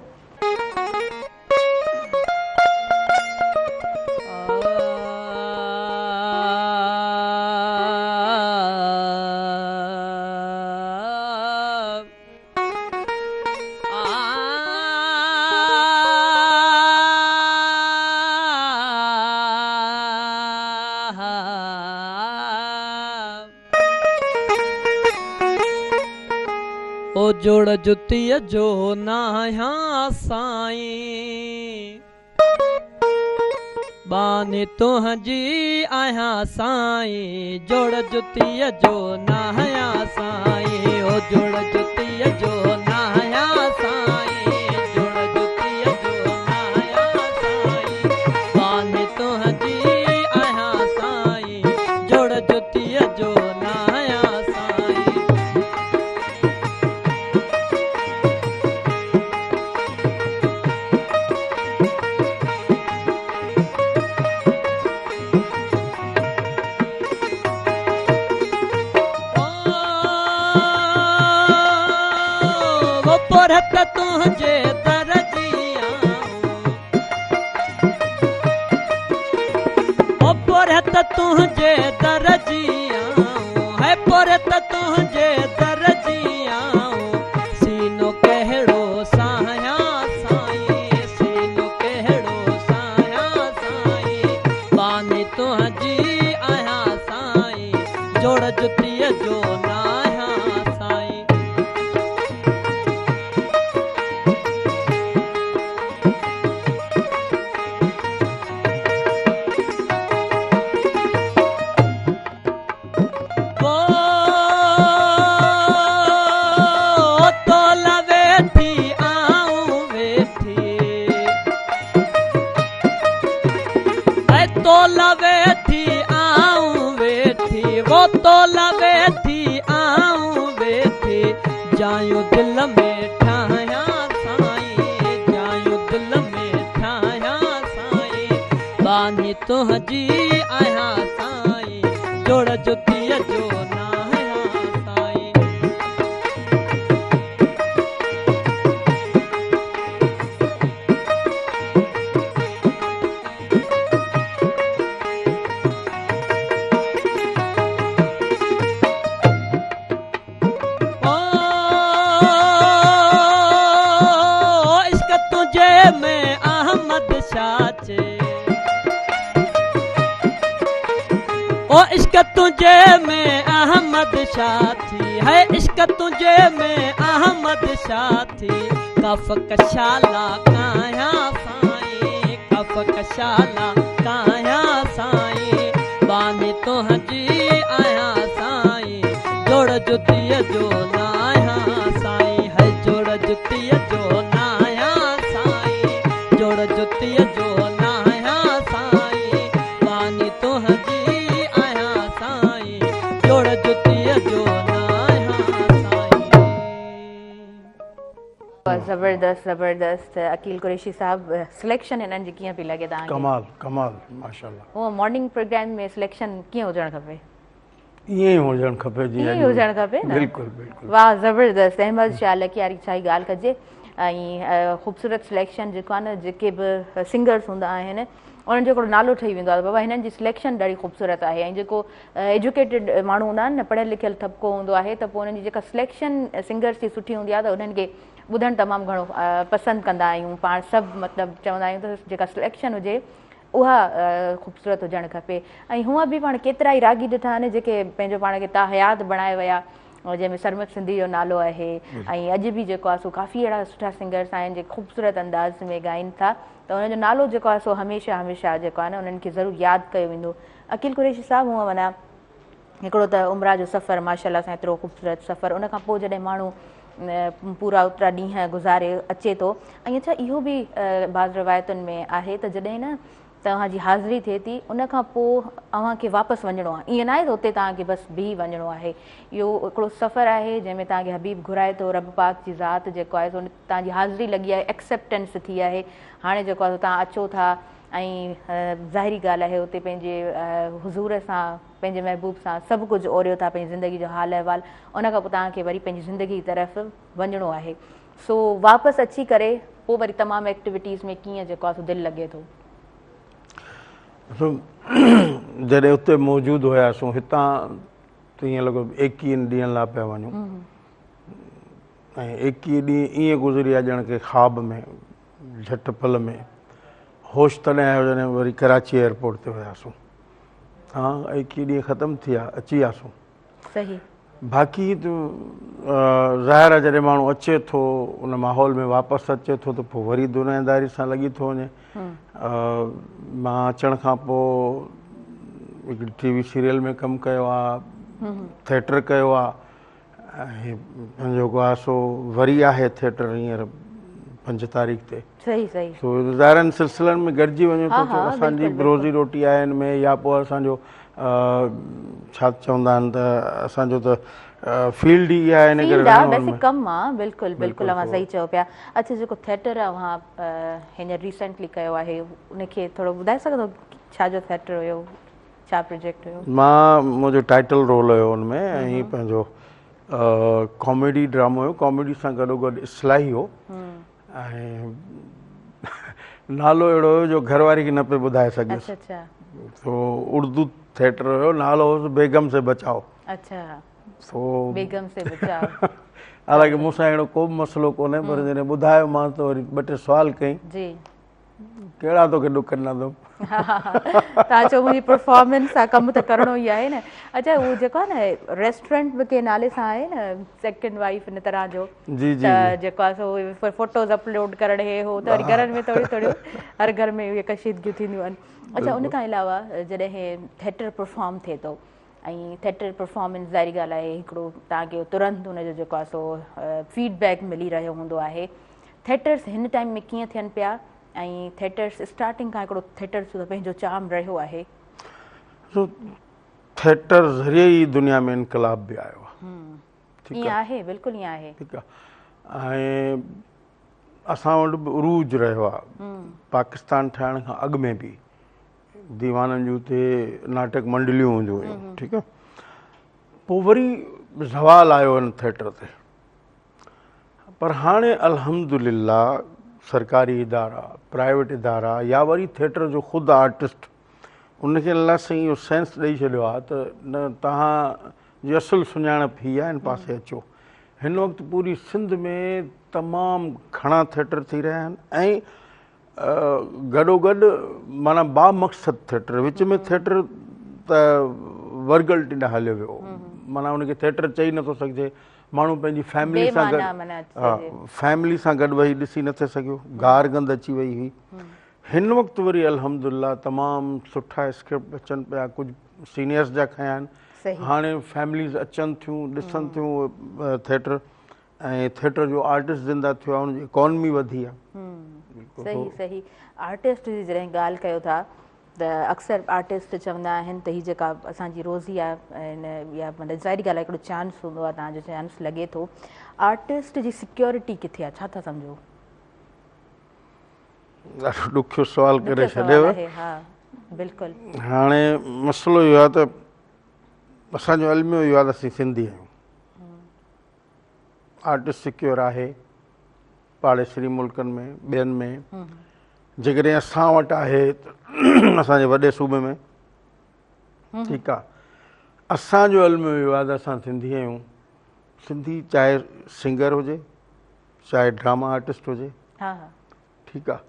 ओ जोड़ जुतीअ जो नाया साईं, बानी तुंहिंजी आहियां साईं, जोड़ जुतीअ जो नाया साईं, ओ जोड़ जुतीअ जो नाया साईं, जोड़ जुतीअ जो नाया साईं, बानी तुंहिंजी आहियां साईं, जोड़ जुतीअ जो नाया साईं। पोरत तुंहिंजे दर जी आऊं, ओ पोरत तुंहिंजे दर जी आऊं, है पोरत तुंहिंजे दर जी आऊं, सीनो कहिड़ो साया साईं, सीनो कहिड़ो साया साईं, बानी तुंहिंजी आहियां साईं, जोड़ जुतीअ जो नाया साईं। तोला वेठी आऊं वेठी, वो तोला वेठी आऊं वेठी, जायूं दिल में ठाहिया साईं, जायूं दिल में ठाहिया साईं, बानी तुंहिंजी आहियां साईं, जोड़ जुतीअ जो नाया साईं। ओ इश्क तुझे में अहमद शाह थी है, इश्क तुझे में अहमद शाह थी। कफ कशाला काया साईं, कफ कशाला काया साईं, बानी तो हजी आया साईं, जोड़ जुतिया जो नाया साईं है, जोड़ जुतिया जो नाया साईं, जोड़ जुतिया जो नाया साईं, बानी तो हजी आया साईं, जोड़ जुतिया जो नाया साईं। ज़बरदस्त ज़बरदस्त। अकील कुरैशी साहब, सिलेक्शन हिननि जी कीअं पई लॻे तव्हांखे? कमाल कमाल माशाल्लाह। उहो मॉर्निंग प्रोग्राम में सिलेक्शन कीअं हुजणु खपे? ईअं ई हुजणु खपे जीअं ईअं ई हुजणु खपे न? बिल्कुलु बिल्कुलु। वाह ज़बरदस्त। अहमद शाह लकियारी छा ई ॻाल्हि कजे। ऐं ख़ूबसूरत सिलेक्शन जेको आहे न, जेके बि सिंगर्स हूंदा आहिनि उन्हनि जो हिकिड़ो नालो ठही वेंदो आहे बाबा हिननि जी सिलेक्शन ॾाढी ख़ूबसूरत आहे। ऐं जेको एजुकेटेड माण्हू हूंदा आहिनि न, पढ़ियल लिखियल तबिको हूंदो आहे, त पोइ उन्हनि जी जेका सिलेक्शन सिंगर्स जी सुठी हूंदी आहे त उन्हनि खे ॿुधणु तमामु घणो पसंदि कंदा आहियूं। पाण सभु मतिलबु चवंदा आहियूं त जेका सिलेक्शन हुजे उहा ख़ूबसूरत हुजणु खपे। ऐं हूअं बि पाण केतिरा ई रागी ॾिठा आहिनि जेके पंहिंजो पाण खे ताहयात बणाए विया, जंहिंमें सरमद सिंधी जो नालो आहे। ऐं अॼु बि जेको आहे सो काफ़ी अहिड़ा सुठा सिंगर्स आहिनि जेके ख़ूबसूरत अंदाज़ में ॻाइनि था, त हुनजो नालो जेको आहे सो हमेशह हमेशह जेको आहे न उन्हनि खे ज़रूरु यादि कयो वेंदो। अकील कुरैशी साहब, हूअं माना हिकिड़ो त उमरा जो सफ़र माशाल्लाह सां एतिरो ख़ूबसूरत सफ़र, उनखां पोइ जॾहिं माण्हू पूरा ओतिरा ॾींहं गुज़ारे अचे थो। ऐं अच्छा इहो बि बाज़ रिवायतुनि में आहे त जॾहिं न तव्हांजी हाज़िरी थिए थी उनखां पोइ अव्हांखे वापसि वञिणो आहे, ईअं न आहे त उते तव्हांखे बसि बीह वञिणो आहे। इहो हिकिड़ो सफ़र आहे जंहिंमें तव्हांखे हबीब घुराए थो, रब पाक जी ज़ात जेको आहे सो तव्हांजी हाज़िरी लॻी आहे, एक्सेप्टेंस थी आहे। हाणे जेको आहे तव्हां अचो था ऐं ज़ाहिरी ॻाल्हि आहे उते पंहिंजे हुज़ूर सां, पंहिंजे महबूब सां सभु कुझु ओरियो था, पंहिंजी ज़िंदगी जो हाल अहिवाल, उनखां पोइ तव्हांखे वरी पंहिंजी ज़िंदगी तरफ़ वञिणो आहे। सो वापसि अची करे पोइ वरी तमामु एक्टिविटीज़ में कीअं जेको आहे सो दिलि लॻे थो? जॾहिं उते मौजूदु हुयासीं हितां त ईअं लॻो 21 ॾींहंनि लाइ पिया वञूं, ऐं 21 ॾींहं ईअं गुज़री विया ॼण की ख़्वाब में, झटि पल में। होश तॾहिं आयो जॾहिं वरी कराची एयरपोर्ट ते हुयासीं। हा, 21 ॾींहं ख़तमु थी विया, अची वियासीं। सही। बाक़ी त ज़ाहिर आहे जॾहिं माण्हू अचे थो उन माहौल में वापसि अचे थो त पोइ वरी दुनियादारी सां लॻी थो वञे। मां अचण खां पोइ हिकिड़ी टीवी सीरियल में कमु कयो आहे, थिएटर कयो आहे, ऐं पंहिंजो जेको आहे सो वरी आहे थिएटर हींअर 5 तारीख़ ते। सही सही। सो ज़ाहिरनि सिलसिलनि में गॾिजी वञूं त असांजी रोज़ी रोटी आहे हिन में, या पोइ असांजो छा चवंदा आहिनि त असांजो त फील्ड ई आहे, इन करे कमु आहे। बिल्कुलु बिल्कुलु, अव्हां सही चयो पिया। अच्छा, जेको थिएटर अव्हां हींअर रिसेंटली कयो आहे उनखे थोरो ॿुधाए सघंदो छा जो थिएटर हुयो, छा प्रोजेक्ट हुयो? मुंहिंजो टाइटल रोल हुयो हुनमें, ऐं पंहिंजो कॉमेडी ड्रामो हुयो, कॉमेडी सां गॾोगॾु इस्लाही हो, ऐं नालो अहिड़ो हुयो जो घरवारी खे न पियो ॿुधाए सघियुसि। तो उर्दू थिएटर हुयो, नालो हुओ बेगम से बचाओ। अच्छा, सो बेगम से बचाओ। हालांकि मूंसां अहिड़ो को बि मसइलो कोन्हे, पर जॾहिं ॿुधायो मां त वरी 2 टे सुवाल कई, जी कहिड़ा तोखे ॾुख न अथऊं? तव्हां चओ मुंहिंजी परफॉर्मेंस आहे, कमु त करिणो ई आहे न। अच्छा, उहो जेको आहे न रेस्टोरेंट बि के नाले सां आहे न, सेकेंड वाइफ इन तरह जो, जी जी, त जेको आहे सो फोटोज़ अपलोड करण हे हो, त वरी घरनि में थोरी थोरियूं हर घर में इहे कशीदगियूं थींदियूं आहिनि। अच्छा, उन खां अलावा जॾहिं थिएटर परफॉर्म थिए थो, ऐं थिएटर परफॉर्मेंस ज़ाहिरी ॻाल्हि आहे हिकिड़ो तव्हांखे तुरंत हुनजो जेको आहे सो फीडबैक मिली रहियो हूंदो आहे। थिएटर्स हिन टाइम में कीअं थियनि पिया, ऐं थिएटर्स स्टार्टिंग खां हिकिड़ो थिएटर्स जो पंहिंजो चार्म रहियो आहे? थिएटर ज़रिए ई दुनिया में इनकलाब बि आयो आहे। ईअं आहे, बिल्कुलु ईअं आहे। ठीकु आहे। ऐं असां वटि बि उरूज रहियो आहे, पाकिस्तान ठहण खां अॻु में बि दीवाननि जूं हुते नाटक मंडलियूं हूंदियूं हुयूं। ठीकु आहे, पोइ वरी ज़वाल आयो हिन थिएटर ते, पर हाणे अल्हम्दुलिल्लाह सरकारी इदारा, प्राइवेट इदारा, या वरी थिएटर जो ख़ुदि आर्टिस्ट उनखे अलाह साईं इहो सेंस ॾेई छॾियो आहे त न तव्हांजी असुलु सुञाणप हीअ आहे, हिन पासे अचो। हिन वक़्तु पूरी सिंध में तमामु घणा थिएटर थी रहिया आहिनि, ऐं गॾोगॾु माना बामक़सद थिएटर, विच में थिएटर त वर्गल्टी ॾांहुं हलियो वियो, माना उनखे थिएटर चई नथो सघिजे, माण्हू पंहिंजी फैमिली सां बेमाना माना गॾु फैमिली सां गॾु वेही ॾिसी नथे सघियो, गार गंद अची वई हुई। हिन वक़्तु वरी अल्हम्दुलिल्लाह तमामु सुठा स्क्रिप्ट अचनि पिया, कुझु सीनियर्स जा खया आहिनि, हाणे फैमिलीज़ अचनि थियूं, ॾिसनि थियूं थिएटर, ऐं थिएटर जो आर्टिस्ट ज़िंदा थियो आहे, उनजी इकॉनमी वधी आहे। सही सही। आर्टिस्ट जी जॾहिं ॻाल्हि कयो था त अक्सर आर्टिस्ट चवंदा आहिनि त हीअ जेका असांजी रोज़ी आहे या मतिलबु ज़ाहिरी ॻाल्हि आहे हिकिड़ो चांस हूंदो आहे, तव्हांजो चांस लॻे थो, आर्टिस्ट जी सिक्योरिटी किथे आहे, छा था सम्झो? ॾाढो ॾुखियो सुवाल करे छॾियव। हा बिल्कुलु। हाणे मसइलो इहो आहे त असांजो इल्मु इहो आहे त असीं सिंधी आहियूं, आर्टिस्ट सिक्योर आहे पाड़ेसरी मुल्कनि में, ॿियनि में, जेकॾहिं असां वटि आहे त असांजे वॾे सूबे में, ठीकु आहे। असांजो इल्मु इहो आहे त असां सिंधी आहियूं, सिंधी चाहे सिंगर हुजे, चाहे ड्रामा आर्टिस्ट हुजे, ठीकु आहे,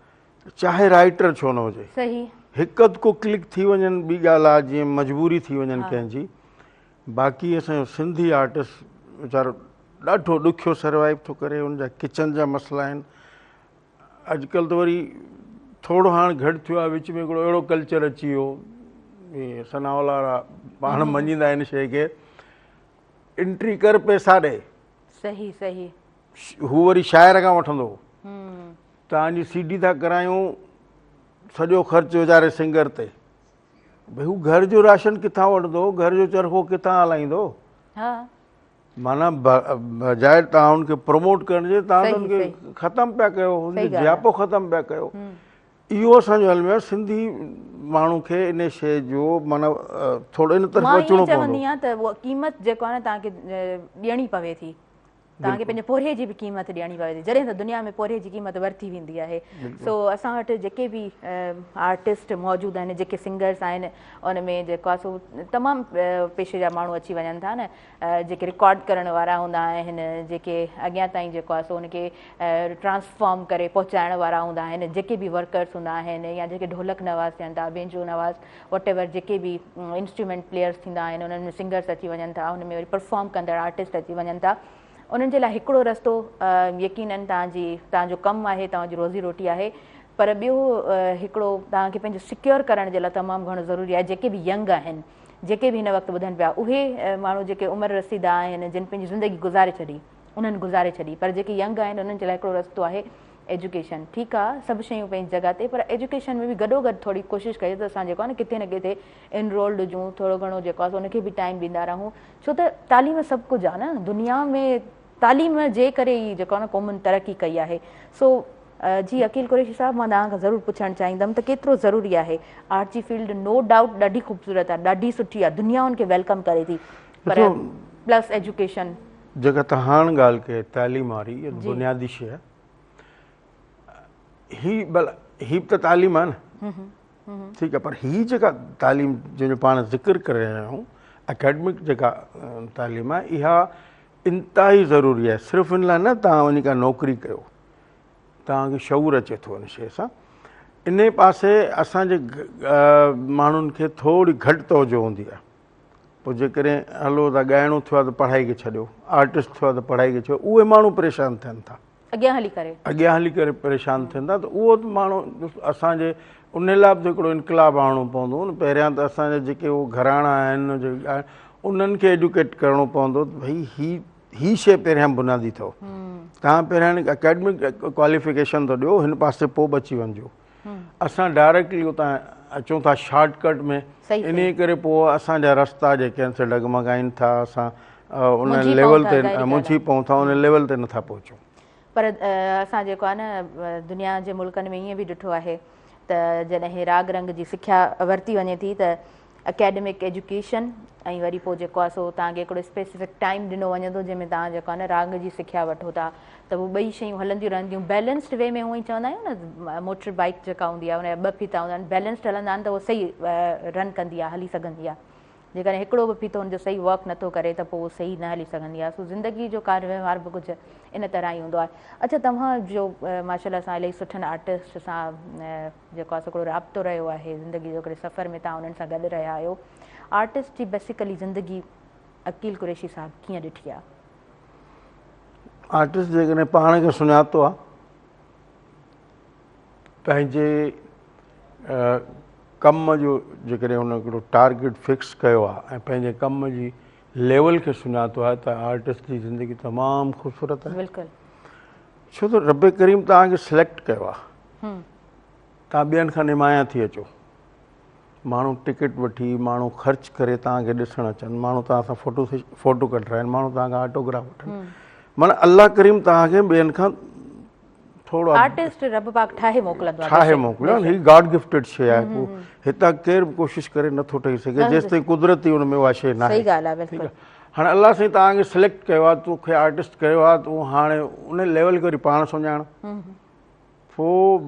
चाहे राइटर छो न हुजे, सही, हिकु अधु को क्लिक थी वञनि ॿी ॻाल्हि आहे, जीअं मजबूरी थी वञनि कंहिंजी। बाक़ी असांजो सिंधी आर्टिस्ट वीचारो ॾाढो ॾुखियो सर्वाइव थो करे, हुनजा किचन जा मसइला आहिनि। अॼुकल्ह त वरी थोरो हाणे घटि थियो आहे, विच में हिकिड़ो अहिड़ो कल्चर अची वियो, इहे सनावला वारा पाण मञींदा आहिनि शइ खे, एंट्री कर पैसा ॾे, सही सही, हू वरी शाइर खां वठंदो, तव्हांजी सीडी था करायूं, सॼो ख़र्चु वीचारे सिंगर ते, भई हू घर जो राशन किथां वठंदो, घर जो चरखो किथां हलाईंदो, माना बजाए तव्हां हुनखे प्रमोट करण जे तव्हां त हुनखे ख़तमु पिया कयो, हुनजो ज़ियापो ख़तमु पिया कयो। इहो असांजो इल्मु आहे, सिंधी माण्हू खे इन शइ जो माना थोरो इन तरफ़ अचिणो पवंदो। चवंदी आहियां त उहा क़ीमत जेको आहे न तव्हांखे ॾियणी पवे थी, तव्हांखे पंहिंजे पोरे जी बि क़ीमत ॾियणी पवे थी, जॾहिं त दुनिया में पोरे जी क़ीमत वरिती वेंदी आहे। सो असां वटि जेके बि आर्टिस्ट मौजूदु आहिनि, जेके सिंगर्स आहिनि, उन में जेको आहे सो तमामु पेशे जा माण्हू अची वञनि था न, जेके रिकॉर्ड करण वारा हूंदा आहिनि, जेके अॻियां ताईं जेको आहे सो उनखे ट्रांसफॉर्म करे पहुचाइण वारा हूंदा आहिनि, जेके बि वर्कर्स हूंदा आहिनि, या जेके ढोलक नवाज़ थियनि था, बेंजो नवाज़, वॉट एवर जेके बि इंस्ट्रूमेंट प्लेयर्स थींदा आहिनि, उन्हनि में सिंगर्स अची वञनि था, उन में वरी परफॉर्म कंदड़ आर्टिस्ट अची वञनि था। उन्हनि जे लाइ हिकिड़ो रस्तो यकीननि तव्हांजो कमु आहे, तव्हांजी रोज़ी रोटी आहे, पर ॿियो हिकिड़ो तव्हांखे पंहिंजो सिक्योर करण जे लाइ तमामु घणो ज़रूरी आहे। जेके बि यंग आहिनि, जेके बि हिन वक़्तु ॿुधनि पिया, उहे माण्हू जेके उमिरि रसीदा आहिनि, जिन पंहिंजी ज़िंदगी गुज़ारे छॾी, उन्हनि गुज़ारे छॾी, पर जेके यंग आहिनि उन्हनि जे लाइ हिकिड़ो रस्तो आहे एजुकेशन। ठीकु आहे, सभु शयूं पंहिंजी जॻह ते, पर एजुकेशन में बि गॾोगॾु थोरी कोशिशि कजे त असां जेको आहे न किथे न किथे इनरोल्ड हुजूं, थोरो घणो जेको आहे उनखे बि टाइम ॾींदा रहूं, छो त तालीम सभु कुझु आहे न दुनिया में, तालीम जे करे ई जेको आहे न क़ौमुनि तरक़ी कई आहे। सो जी अकील कुरैशी साहब, मां तव्हांखां ज़रूरु पुछणु चाहींदमि त केतिरो ज़रूरी आहे आर्ट जी फील्ड? नो डाउट ॾाढी ख़ूबसूरत आहे, ॾाढी सुठी आहे, दुनिया उनखे वेलकम करे थी, पर प्लस एजुकेशन जेका तव्हां हाणे ॻाल्हि कई तालीम वारी, इहा बुनियादी शइ आहे। ही त तालीम आहे न, ठीकु आहे, पर ही जेका तालीम जंहिंजो पाण ज़िक्र करे रहिया आहियूं, एकेडमिक जेका तालीम आहे, इहा इंतिहाई ज़रूरी आहे। सिर्फ़ु इन लाइ न तव्हां वञी का नौकिरी कयो, तव्हांखे शऊर अचे थो इन शइ सां। इन पासे असांजे माण्हुनि खे थोरी घटि तवजो हूंदी आहे। पोइ जेकॾहिं हलो था ॻाइणो थियो आहे त पढ़ाई खे छॾियो, आर्टिस्ट थियो आहे त पढ़ाई खे छॾियो, उहे माण्हू परेशान थियनि था, अॻियां हली करे परेशान थियनि था। त उहो माण्हू असांजे उन लाइ बि हिकिड़ो इनकलाब आणणो पवंदो न। पहिरियां त असांजे जेके उहे घराणा आहिनि, जेके उन्हनि खे एजुकेट करिणो पवंदो, भई ही शइ पहिरियां बुनियादी अथव, तव्हां पहिरियां एकेडमिक क्वालिफिकेशन थो ॾियो, हिन पासे पोइ बि अची वञिजो। असां डायरेक्टली उतां अचूं था शॉर्टकट में, इन करे पोइ असांजा रस्ता जेके आहिनि से डगमगाइनि था, असां उन लेवल ते मुंझी पऊं था, उन लेवल ते नथा पहुचूं। पर असां जेको आहे न दुनिया जे मुल्कनि में ईअं बि ॾिठो आहे त जॾहिं राग रंग जी सिख्या वरिती वञे थी त अकेडमिक एजुकेशन ऐं वरी पोइ जेको आहे सो तव्हांखे हिकिड़ो स्पेसिफिक टाइम ॾिनो वञे थो जंहिंमें तव्हां जेको आहे न राग जी सिख्या वठो था, त उहे ॿई शयूं हलंदियूं रहंदियूं बैलेंस्ड वे में। हूअं ई चवंदा आहियूं न, मोटर बाइक जेका हूंदी आहे उनजा ॿ फीता हूंदा आहिनि, बैलेंस्ड हलंदा आहिनि त उहो सही रन कंदी आहे, हली सघंदी आहे। जेकॾहिं हिकिड़ो बि फीतो हुनजो सही वर्क नथो करे त पोइ सही न हली सघंदी आहे। सो ज़िंदगी जो कार व्यवहार बि कुझु इन तरह ई हूंदो आहे। अच्छा, तव्हांजो माशाल्लाह सां इलाही सुठनि आर्टिस्ट सां जेको आहे हिकिड़ो राब्तो रहियो आहे ज़िंदगी जो हिकिड़े सफ़र में तव्हां उन्हनि सां गॾु रहिया आहियो। आर्टिस्ट जी बेसिकली ज़िंदगी अकील कुरैशी साहब कीअं ॾिठी आहे? आर्टिस्ट जेकॾहिं पाण खे सुञातो आहे, पंहिंजे कम जो जेकॾहिं हुन हिकिड़ो टारगेट फिक्स कयो आहे ऐं पंहिंजे कम जी लेवल खे सुञातो आहे त आर्टिस्ट जी ज़िंदगी तमामु ख़ूबसूरत आहे। बिल्कुलु, छो त रब करीम तव्हांखे सिलेक्ट कयो आहे, तव्हां ॿियनि खां निमाया थी अचो। माण्हू टिकट वठी, माण्हू ख़र्च करे तव्हांखे ॾिसणु अचनि, माण्हू तव्हां सां फ़ोटो कढाइनि, माण्हू तव्हांखां ऑटोग्राफ वठनि। माना अल्लाह करीम तव्हांखे ॿियनि खां थोरो आर्टिस्ट रब पाक ठाहे मोकिलंदो आहे, ठाहे मोकिलियो। ही गॉड गिफ्टेड शइ आहे, पोइ हितां केरु बि कोशिशि करे नथो ठही सघे जेसि ताईं कुदरती हुन में उहा शइ न आहे। सही ॻाल्हि आहे, बिल्कुलु। हाणे अलाह साईं तव्हांखे सिलेक्ट कयो आहे, तोखे आर्टिस्ट कयो आहे, तूं हाणे उन लेवल खे वरी पाण सुञाण। पोइ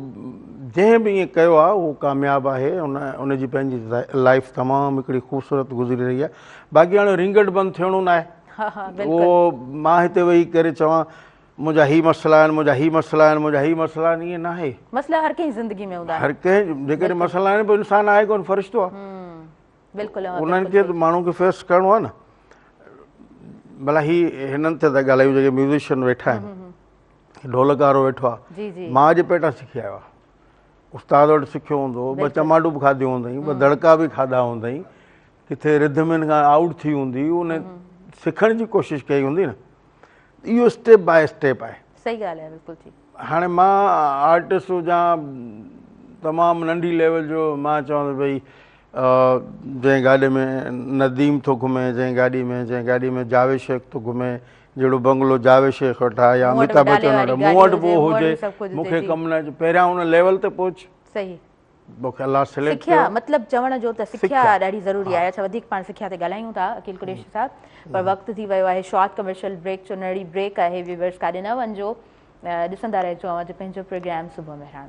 जंहिं बि ईअं कयो आहे उहो कामयाबु आहे, उनजी पंहिंजी लाइफ तमामु हिकिड़ी ख़ूबसूरत गुज़री रही आहे। बाक़ी हाणे रिंगट बंदि थियणो न आहे। उहो मां हिते वेही करे चवां मुंहिंजा ही मसइला आहिनि, मुंहिंजा ही मसइला आहिनि, मुंहिंजा ही मसइला आहिनि, ईअं न आहे। मसइला हर कंहिं ज़िंदगी में हूंदा आहिनि। हर कंहिं जेकॾहिं मसइला आहिनि, पोइ इंसानु आहे कोन, फ़रिश्तो आहे। बिल्कुलु, उन्हनि खे माण्हू खे फेस करिणो आहे न। भला ही हिननि ते था ॻाल्हायूं जेके म्यूज़िशियन वेठा आहिनि, ढोलकारो वेठो आहे, मां अॼु पेटा सिखी आयो आहे। उस्ताद वटि सिखियो हूंदो, ॿ चमाटू बि खाधियूं हूंदई, ॿ दड़का बि खाधा हूंदई, किथे रिधमनि खां आउट थी हूंदी, उन सिखण जी कोशिशि कई हूंदी न। इहो स्टेप बाय स्टेप आहे। सही ॻाल्हि आहे, बिल्कुलु जी। हाणे मां आर्टिस्ट हुजां तमामु नंढी लेवल जो, मां चवां त भई जंहिं गाॾी में नदीम थो घुमे, जंहिं गाॾी में जावेद शेख थो घुमे, जहिड़ो बंगलो जावेद शेख वटि आहे या अमिताभ बच्चन वटि, मूं वटि पोइ हुजे, मूंखे कमु न अचे। पहिरियां हुन लेवल ते पहुच। सही। मूंखे अलाह सिलेक्ट सिखिया, मतिलबु चवण जो त सिखिया ॾाढी ज़रूरी आहे। अच्छा, वधीक पाण सिखिया ते ॻाल्हायूं था अकील कुरैशी साहब, पर वक़्तु थी वियो आहे शॉर्ट कमर्शियल ब्रेक जो। नंढी ब्रेक आहे, व्यूअर्स काॾे न वञिजो, ॾिसंदा रहिजो अॼु पंहिंजो प्रोग्राम सुबुह मेहरान।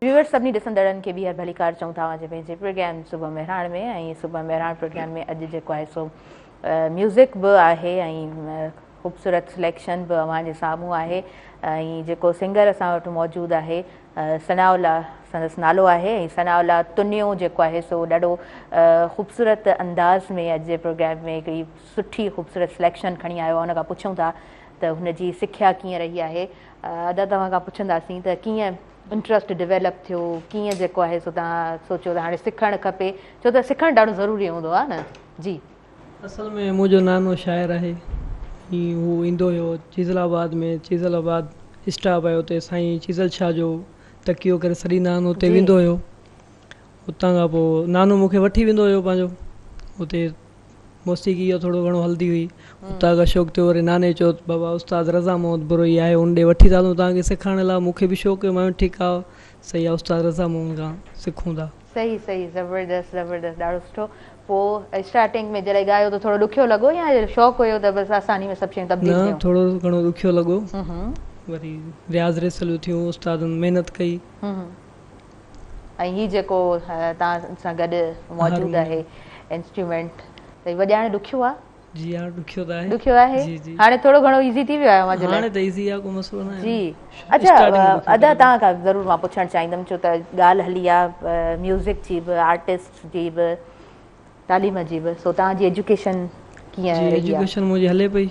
व्यूअर्स सभिनी ॾिसंदड़नि खे ॿीहर भली कार चऊं था अॼु पंहिंजे प्रोग्राम सुबुह मेहरान में। ऐं सुबुह मेहरान प्रोग्राम में अॼु जेको आहे सो म्यूज़िक बि आहे ऐं ख़ूबसूरत सिलेक्शन बि अव्हांजे साम्हूं आहे। ऐं जेको सिंगर असां वटि मौजूदु आहे सनाउल्ला संदसि नालो आहे, ऐं सनाउल्ला तुनियो जेको आहे सो ॾाढो ख़ूबसूरत अंदाज़ में अॼु जे प्रोग्राम में हिकिड़ी सुठी ख़ूबसूरत सिलेक्शन खणी आयो आहे। हुन खां पुछूं था त हुनजी सिख्या कीअं रही आहे। अदा तव्हां खां पुछंदासीं त कीअं इंट्रस्ट डेवलप थियो, कीअं जेको आहे सो तव्हां सोचियो त हाणे सिखणु खपे, छो त सिखणु ॾाढो ज़रूरी हूंदो आहे न। जी, असल में मुंहिंजो नानो शाइर आहे, हू ईंदो हुयो चीज़लाबाद में, चीज़लाबाद स्टाफ आहे उते साईं चीज़ल शाह जो तकियो करे सॾींदा आहिनि, उते वेंदो हुयो। उतां खां पोइ नानो मूंखे वठी वेंदो हुयो पंहिंजो, उते मौसीक़ी जो थोरो घणो हलंदी हुई। उतां खां शौक़ु थियो, वरी नाने चयो बाबा उस्ताद रज़ा मोहम्मद बुरोई आहे, उन ॾे वठी था हलूं तव्हांखे सेखारण लाइ। मूंखे बि शौक़ु हुयो, मां ठीकु आहे, सही आहे, उस्ताद रज़ा मोहम्मद खां सिखूं था। सही सही, ज़बरदस्त ज़बरदस्त, ॾाढो सुठो। पोइ स्टार्टिंग में जॾहिं ॻायो त थोरो ॾुखियो लॻो या शौक़ु हुयो त बसि आसानी में सभु शयूं तब्दील थियूं? थोरो घणो ॾुखियो लॻो, वरी रियाज़ रेसलियूं थियूं, उस्तादनि महिनत कई। ऐं हीउ जेको तव्हां सां गॾु मौजूदु आहे इंस्ट्रूमेंट, त वॼाइणु ॾुखियो आहे? जी हाँ, ॾुखियो त आहे। ॾुखियो आहे, हाणे थोरो घणो ईज़ी थी वियो आहे मुंहिंजे लाइ? हाणे त ईज़ी आहे, को मसलो न आहे। जी, अच्छा अदा तव्हां खां ज़रूरु मां पुछणु चाहींदमि, छो त ॻाल्हि हली आहे म्यूज़िक जी बि, आर्टिस्ट जी बि, तालीम जी बि, सो तव्हांजी एजुकेशन कीअं रही आहे? एजुकेशन मुंहिंजी हले पई,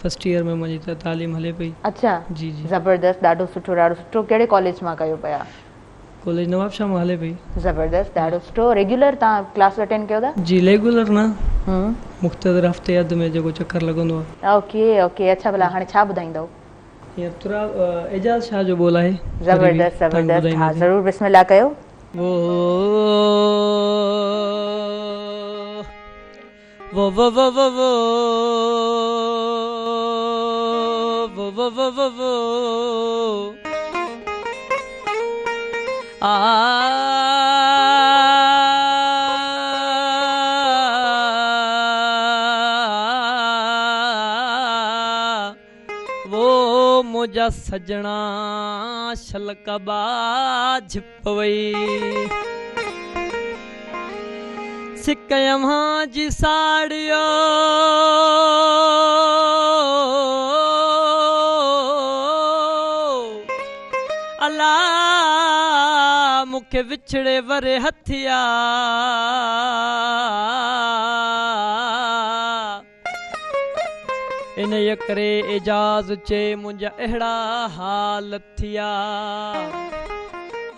फर्स्ट ईयर में मुंहिंजी त तालीम हले पई। अच्छा, जी जी, ज़बरदस्त, ॾाढो सुठो ॾाढो सुठो। कहिड़े कॉलेज मां कयो पिया? कॉलेज नवाबशाह में हले पई। ज़बरदस्त, ॾाढो सुठो। रेगुलर तव्हां क्लास अटेंड कयो था? जी, रेगुलर न, मुख़्तलिफ़ हफ़्ते अधु में जेको चक्कर लॻंदो आहे। ओके ओके, अच्छा भला हाणे छा ॿुधाईंदव? एजाज़ शाह जो बोल आहे। ज़बरदस्त ज़बरदस्त, हा ज़रूरु, बिस्मिल्लाह कयो। वो वो वो वो वो वो वो वो वो वो आ मुझा सजना शलकबा झिपवई सिकयमा जी साड़ियो अला मुखे विछड़े वरे हथिया इन करे एजाज चे मुझा अहिड़ा हाल थिया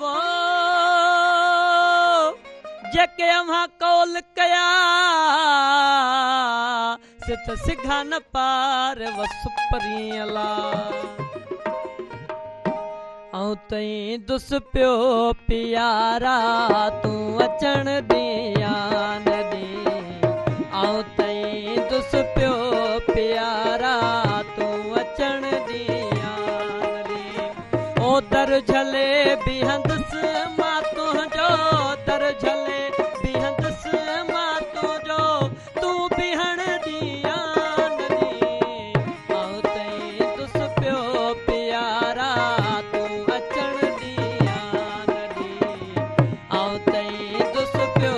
वो जेके अम्हा कौल कया सिथ सिघा न पार व सुपरीला आऊं तई दुस पियो प्यारा तू अचण दिया न दे आऊं तई दुस पियो प्यारा तू अचण दिया न दे ओ दर झले बिहंदस मां तुंहिंजो दर झले बिहंदस मां तुंहिंजो तू बिहण दिया न दे आऊं तई दुस पियो प्यारा तू अचण दिया न दे आऊं तई दुस पियो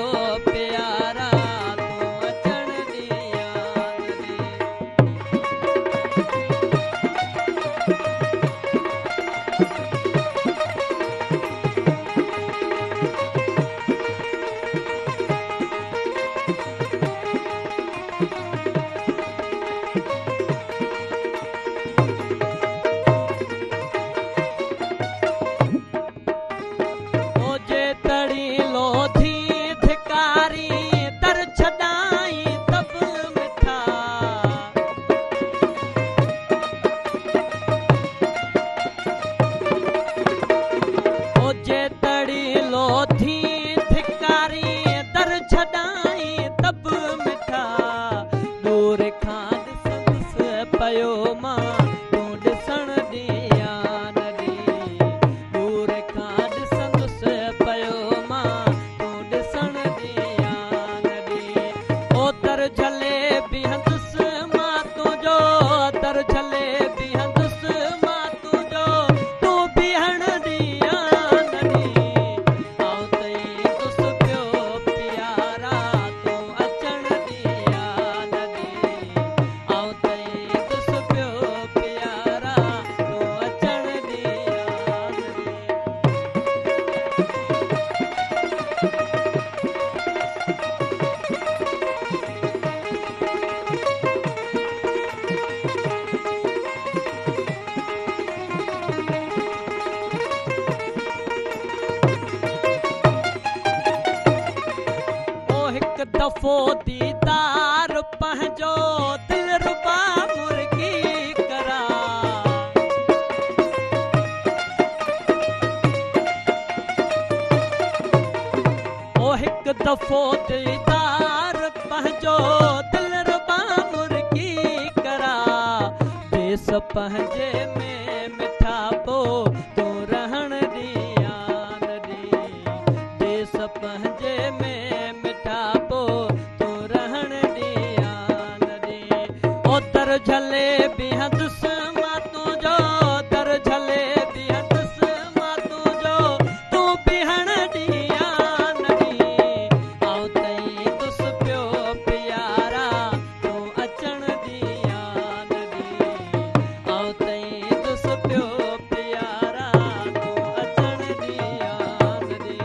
प्यारा तू अचण दिया न दे ओ जे तड़ी लोधी धिकारी दर छॾाई तब मिठा ओ जे तड़ी लोधी धिकारी दर छॾाई तब मिठा दूर खां ॾिसंदस पयो मां तूं ॾिसण दिया न ॾे दूर खां ॾिसंदस पयो मां तूं ॾिसण दिया न ॾे ओ दर झले बिहंदस मां तुंहिंजो दर झले बिहंदस मां तुंहिंजो तूं बिहण दिया न ॾे आऊं तई दुस पियो प्यारा तूं अचण दिया न ॾे आऊं तई दुस पियो प्यारा तूं अचण दिया न ॾे ओ हिक दफ़ो दीदार पंहिंजो दिल रुबा मुर्गी करा ओ हिक दफ़ो दीदार पंहिंजो दिल रुबा मुर्गी करा देस पंहिंजे में मिठा पो तूं रहण दिया न ॾे देस पंहिंजे में मिठा पो तूं रहण दिया न ॾे ओ दर झले बिहंदस मां तुंहिंजो दर झले बिहंदस मां तुंहिंजो तूं बिहण दिया न ॾे आऊं तई दुस पियो प्यारा तूं अचण दिया न ॾे आऊं तई दुस पियो प्यारा तूं अचण दिया न ॾे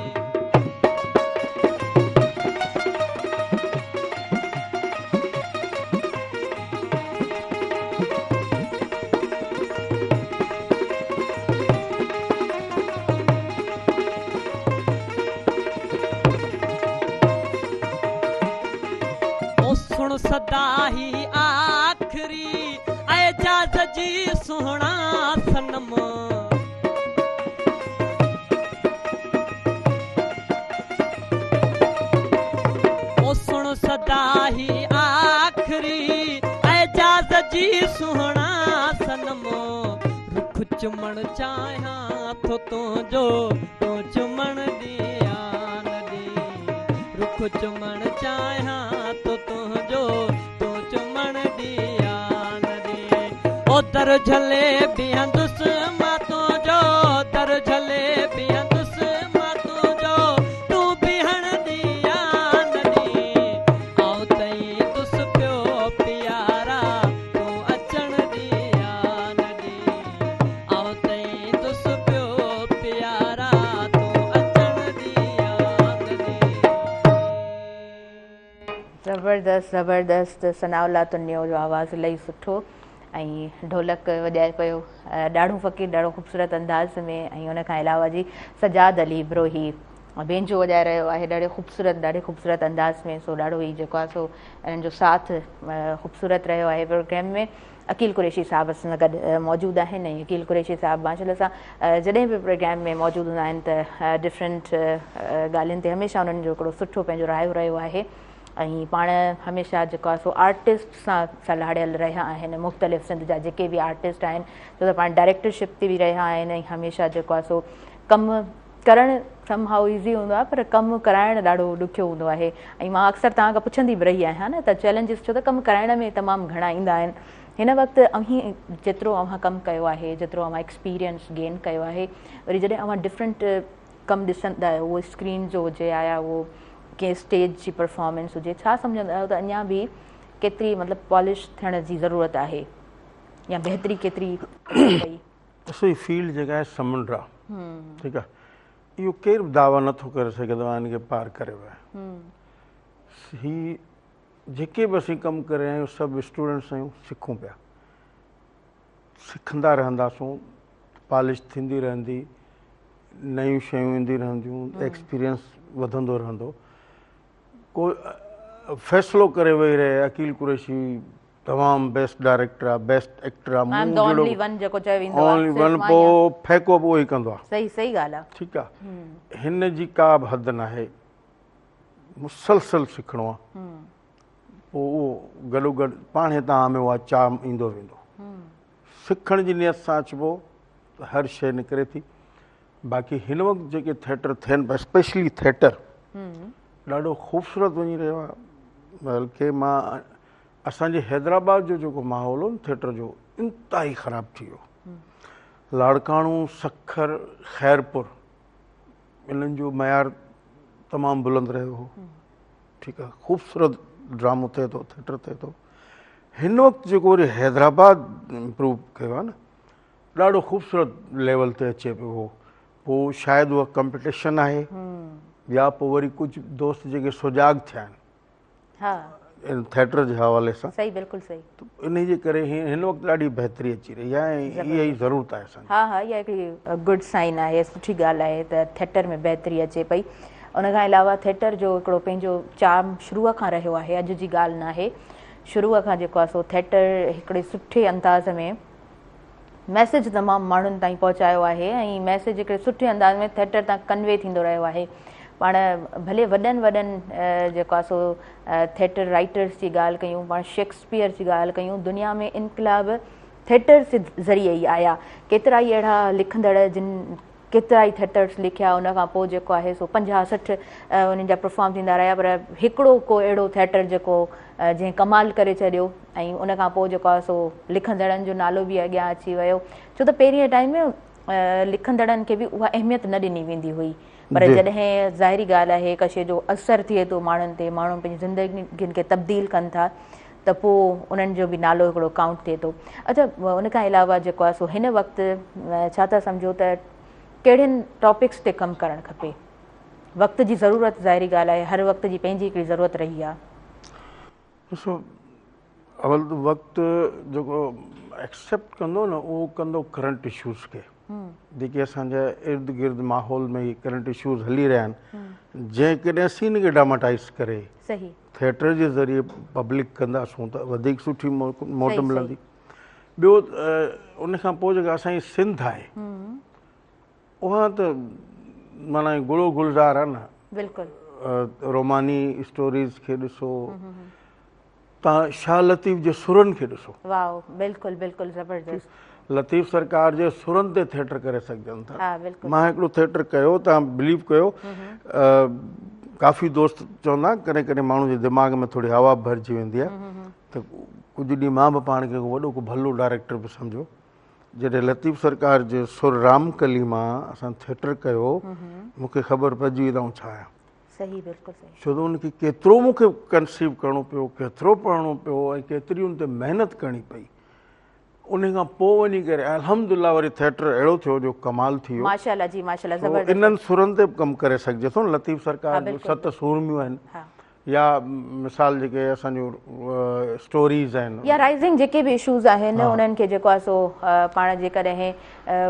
ओ सुण सदा ही आखरी एजाज जी सुहिणा सनम ओ सुण सदा ही आखरी एजाज जी सुहिणा सनम रुख चुमण चाहियां थो तुंहिंजो तूं चुमण दिया न ॾे रुख चुमण चाहियां थो तुंहिंजो तूं चुमण दिया न ॾे ओ दर झले बीहंदुसि मां तुंहिंजो दर झले बीहंदुसि मां तुंहिंजो तूं बीहण दी आन ॾी आऊं तई दुसि पियो प्यारा तूं अचण दी आन ॾी आऊं तई दुसि पियो प्यारा तूं अचण दी आन ॾी। ज़बरदस्त ज़बरदस्त सनाउल्ला तुन्यो जो आवाज़ु इलाही सुठो ऐं ढोलक वॼाए पियो ॾाढो फ़क़ीर ॾाढो ख़ूबसूरत अंदाज़ में ऐं उन खां अलावा जी सजाद अली ब्रोही बेंजो वॼाए रहियो आहे ॾाढे ख़ूबसूरत अंदाज़ में। सो ॾाढो ई जेको आहे सो इन्हनि जो साथ ख़ूबसूरत रहियो आहे प्रोग्राम में। अकील कुरैशी साहब असां सां गॾु मौजूदु आहिनि ऐं अकील कुरैशी साहब माशाल्लाह सां जॾहिं बि प्रोग्राम में मौजूदु हूंदा आहिनि त डिफरेंट ॻाल्हियुनि ते हमेशह उन्हनि जो हिकिड़ो सुठो पंहिंजो रायो रहियो आहे ऐं पाण हमेशह जेको आहे सो आर्टिस्ट सां लाड़ियल रहिया आहिनि मुख़्तलिफ़ सिंध जा जेके बि आर्टिस्ट आहिनि छो त पाण डायरेक्टरशिप ते बि रहिया आहिनि ऐं हमेशह जेको आहे सो कमु करणु समहाउ ईज़ी हूंदो आहे पर कमु कराइणु ॾाढो ॾुखियो हूंदो आहे ऐं मां अक्सर तव्हां खां पुछंदी बि रही आहियां न त चैलेंजिस छो त कमु कराइण में तमामु घणा ईंदा आहिनि। हिन वक़्तु अव्हीं जेतिरो अव्हां कमु कयो आहे जेतिरो अव्हां एक्सपीरियंस गेन कयो आहे वरी जॾहिं अव्हां डिफरेंट कमु ॾिसंदा आहियो उहो स्क्रीन जो हुजे या उहो कंहिं स्टेज जी परफॉर्मेंस हुजे छा सम्झंदा आहियो त अञा बि केतिरी मतिलबु पॉलिश थियण जी ज़रूरत आहे या बहितरी केतिरी पई? ॾिसो ही फील्ड जेका आहे समुंड आहे ठीकु आहे इहो केरु बि दावा नथो करे सघंदो आहे हिन खे पार करे वियो आहे। ही जेके बि असीं कमु करे रहिया आहियूं सभु स्टूडेंट्स आहियूं सिखूं पिया सिखंदा रहंदासूं पॉलिश थींदी रहंदी नयूं शयूं ईंदी रहंदियूं एक्सपीरियंस वधंदो रहंदो। कोई फ़ैसिलो करे वेही रहे अकील कुरैशी तमामु बेस्ट डायरेक्टर आहे बेस्ट एक्टर आहे ओनली वन पोइ फेको बि उहो ई कंदो आहे। सही ॻाल्हि आहे ठीकु आहे हिन जी का बि हद न आहे मुसलसल सिखणो आहे पोइ उहो गॾोगॾु पाण तव्हां में उहा चाह ईंदो वेंदो सिखण जी नियत सां अचिबो त हर शइ निकिरे थी। बाक़ी हिन वक़्तु जेके थिएटर थियनि पिया स्पेशली थिएटर ॾाढो ख़ूबसूरत वञी रहियो आहे बल्कि मां असांजे हैदराबाद जो जेको माहौल हो न थिएटर जो इंतिहाई ख़राबु थी वियो। लाड़काणू सखर ख़ैरपुर इन्हनि जो मयार तमामु बुलंद रहियो हो ठीकु आहे ख़ूबसूरत ड्रामो थिए थो थिएटर थिए थो। हिन वक़्तु जेको वरी हैदराबाद इम्प्रूव कयो आहे न ॾाढो ख़ूबसूरत लेवल ते अचे पियो हो पोइ शायदि उहा कॉम्पिटिशन आहे या पोइ वरी कुझु दोस्त जेके सुजाॻ थिया आहिनि इन थिएटर जे हवाले सां सही बिल्कुलु सही इन जे करे हिन वक़्तु ॾाढी बहितरी अची रही आहे ऐं इहा ई ज़रूरत आहे असांजी। हा इहा हिकिड़ी गुड साइन आहे सुठी ॻाल्हि आहे त थिएटर में बहितरी अचे पई। उन खां अलावा थिएटर जो हिकिड़ो पंहिंजो चार्म शुरूअ खां रहियो आहे अॼु जी ॻाल्हि न आहे शुरूअ खां जेको आहे सो थिएटर हिकिड़े सुठे अंदाज़ में मैसेज तमामु माण्हुनि ताईं पहुचायो आहे ऐं मैसेज हिकिड़े सुठे अंदाज़ में थिएटर तां कन्वे थींदो रहियो आहे। पाण भले वॾनि जेको आहे सो थिएटर राइटर्स जी ॻाल्हि कयूं पाण शेक्सपियर जी ॻाल्हि कयूं दुनिया में इनकलाब थिएटर जे ज़रिए ई आया केतिरा ई अहिड़ा लिखंदड़ जिन केतिरा ई थिएटर्स लिखिया उन खां पोइ जेको आहे सो 50-60 उन्हनि जा परफॉर्म थींदा रहिया पर हिकिड़ो को अहिड़ो थिएटर जेको जंहिं कमाल करे छॾियो ऐं उन खां पोइ जेको आहे सो लिखंदड़नि जो नालो बि अॻियां अची वियो छो त पहिरीं टाइम में लिखंदड़नि खे बि उहा अहमियत न ॾिनी वेंदी हुई पर जॾहिं ज़ाहिरी ॻाल्हि आहे हिक शइ जो असरु थिए थो माण्हुनि ते माण्हू पंहिंजी ज़िंदगियुनि खे तब्दील कनि था त पोइ उन्हनि जो बि नालो हिकिड़ो काउंट थिए थो। अच्छा उन खां अलावा जेको आहे सो हिन वक़्तु छा था सम्झो त कहिड़ियुनि टॉपिक्स ते कमु करणु खपे? वक़्त जी ज़रूरत ज़ाहिरी ॻाल्हि आहे हर वक़्त जी पंहिंजी हिकिड़ी ज़रूरत रही आहे। ॾिसो अवल वक़्तु जेको एक्सेप्ट कंदो न उहो कंदो करंट इशूज़ खे जेके असांजा इर्द गिर्द माहौल में ही करंट इशूज़ हली रहिया आहिनि जंहिं कॾहिं असीं हिन खे ड्रामाटाइज़ करे सही थिएटर जे ज़रिए पब्लिक कंदासूं त वधीक सुठी मोट मिलंदी। ॿियो उन खां पोइ जेका असांजी सिंध आहे उहा त माना गुलो गुलज़ार आहे न बिल्कुलु रोमानी स्टोरीज़ खे ॾिसो तव्हां शाह लतीफ़ जे सुरनि खे ॾिसो वाह बिल्कुलु बिल्कुलु ज़बरदस्त लतीफ़ सरकार जे सुरनि ते थिएटर करे सघजनि था। हा बिल्कुलु। मां हिकिड़ो थिएटर कयो, तव्हां बिलीव कयो, काफ़ी दोस्त चवंदा कॾहिं कॾहिं माण्हू जे दिमाग़ में थोरी हवा भरिजी वेंदी आहे, त कुझु ॾींहं मां बि पाण खे वॾो को भलो डायरेक्टर बि सम्झो। जॾहिं लतीफ़ सरकार जे सुर रामकली मां असां थिएटर कयो, मूंखे ख़बर पइजी वई त छा आहे। सही, बिल्कुलु सही। छो त उनखे केतिरो मूंखे कंसीव करिणो पियो, केतिरो पढ़णो पियो ऐं केतिरी उन ते महिनत करणी पई। उन खां पोइ वञी करे अल्हम्दुलिल्लाह वरी थिएटर अहिड़ो थियो जो कमाल थी वियो। माशाल्लाह जी माशाल्लाह, तो ज़बरदस्त। इन्हनि सुरनि ते बि कमु करे सघिजे थो न। लतीफ़ सरकार जूं 7 सूरमियूं आहिनि, या मिसाल जेके असांजूं स्टोरीज़ आहिनि, या राइज़िंग जेके बि इशूज़ आहिनि उन्हनि खे जेको आहे सो पाण जेकॾहिं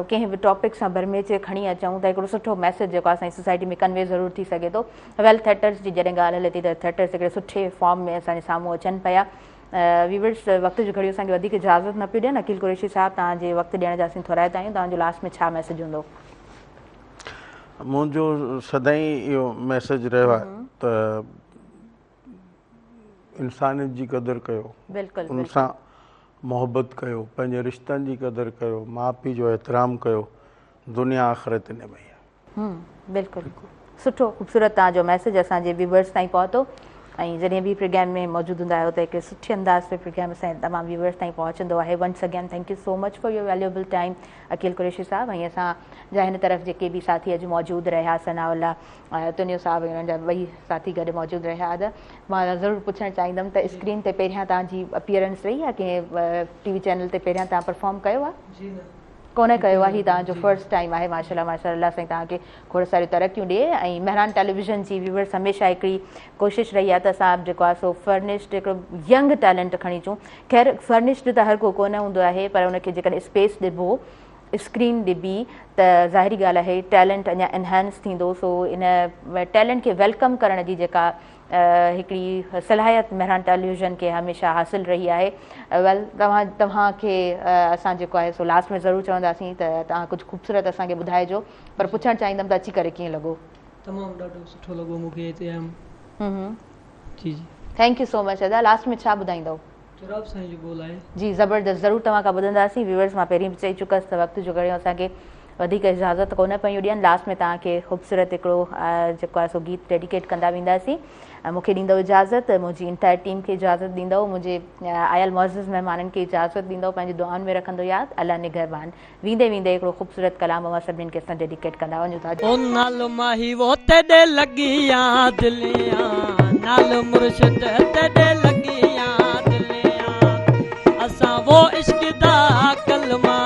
कंहिं बि टॉपिक सां भरमेचे खणी अचूं त हिकिड़ो सुठो मैसेज जेको आहे असांजी सोसाइटी में कन्वे ज़रूरु थी सघे थो। वेल थिएटर्स जी जॾहिं ॻाल्हि हले थी त थिएटर्स हिकिड़े सुठे फॉर्म में असांजे साम्हूं अचनि पिया। वीवर्स, वक़्त जो घड़ियूं असांखे वधीक इजाज़त न पियो ॾियनि। अकील कुरैशी साहिबु, तव्हांजे वक़्तु ॾियण जा असीं थोराइता आहियूं। तव्हांजो लास्ट में छा मैसेज हूंदो? मुंहिंजो सदाईं इहो मैसेज रहियो आहे त इंसानियत जी क़दुरु कयो, बिल्कुलु उन सां मोहबत कयो, पंहिंजे रिश्तनि जी क़दुरु कयो, माउ पीउ जो एतिराम कयो, दुनिया आख़िरत इन में आहे। बिल्कुलु सुठो ख़ूबसूरत तव्हांजो मैसेज असांजे व्यूवर्स ताईं पहुतो। ऐं जॾहिं बि प्रोग्राम में मौजूदु हूंदा आहियो त हिकिड़े सुठे अंदाज़ में प्रोग्राम असांजे तमामु व्यूवर्स ताईं पहुचंदो आहे। Once again thank you so much for your valuable time Aqeel Qureshi साहब। ऐं असांजा हिन तरफ़ जेके बि साथी अॼु मौजूदु रहिया, सनाउल्ला तुनियो साहब, हुननि जा ॿई साथी गॾु मौजूदु रहिया। मां ज़रूरु पुछणु चाहींदमि त स्क्रीन ते पहिरियां तव्हांजी अपीयरेंस रही आहे, कंहिं टीवी चैनल ते पहिरियां तव्हां परफॉर्म कयो आहे? कोन कयो आहे, हीउ तव्हांजो फर्स्ट टाइम आहे। माशाल्लाह माशाल्लाह, साईं तव्हांखे खोड़ सारियूं तरक़ियूं ॾिए। ऐं मेहरान टेलीविज़न जी व्यूवर्स हमेशह हिकिड़ी कोशिशि रही आहे त असां जेको आहे सो फर्निश्ड हिकिड़ो यंग टैलेंट खणी अचूं। ख़ैर फर्निश्ड त हर को कोन हूंदो आहे, पर उनखे जेकॾहिं स्पेस ॾिबो, स्क्रीन ॾिबी, त ज़ाहिरी ॻाल्हि आहे टैलेंट अञा एनहेंस थींदो। सो इन टैलेंट खे वेलकम करण जी जेका हिकिड़ी सलाहियत मेहरान टेलीविज़न खे हमेशह हासिलु रही आहे। वेल तव्हांखे असां जेको आहे सो लास्ट में ज़रूरु चवंदासीं त तव्हां कुझु ख़ूबसूरत असांखे ॿुधाइजो, पर पुछणु चाहींदमि त अची करे कीअं लॻो? तमामु ॾाढो सुठो लॻो मूंखे हिते जी जी थैंक यू सो मच। अदा लास्ट में छा ॿुधाईंदव? चुराब साईं जो बोल आहे जी ज़बरदस्त, ज़रूरु तव्हां खां ॿुधंदासीं। व्यूवर्स, मां पहिरीं बि चई चुकसि त वक़्त जो घड़ियूं असांखे वधीक इजाज़त कोन पियूं ॾियनि। लास्ट में तव्हांखे ख़ूबसूरत हिकिड़ो जेको आहे सो गीत डेडिकेट कंदा वेंदासीं। मूंखे ॾींदव इजाज़त, मुंहिंजी इंटायर टीम खे इजाज़त ॾींदव, मुंहिंजे आयल मुअज़्ज़िज़ महिमाननि खे इजाज़त ॾींदव, पंहिंजी दुआनि में रखंदो यादि, अल्लाह निगहबान। वेंदे वेंदे हिकिड़ो ख़ूबसूरत कलाम मां सभिनीनि खे असां डेडिकेट कंदा वञूं था। ओ नाल माही वो तेॾे लॻिया दिलिया, नाल मुर्शिद तेॾे लॻिया दिलिया, असां वो इश्क दा कलमा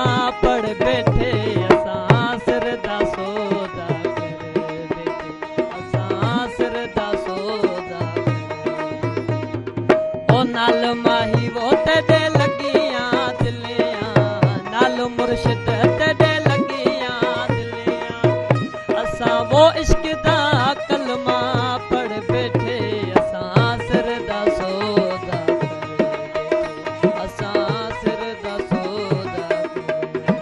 पढ़ बैठे, असां सिर दा सौदा करे बैठे, असां सिर दा सौदा करे। ओ नाल माही वो तेॾे लॻिया दिलिया, नाल मुर्शिद तेॾे लॻिया दिलिया, असां वो इश्क दा कलमा पढ़ बैठे, असां सिर दा सौदा करे, असां सिर दा सौदा करे।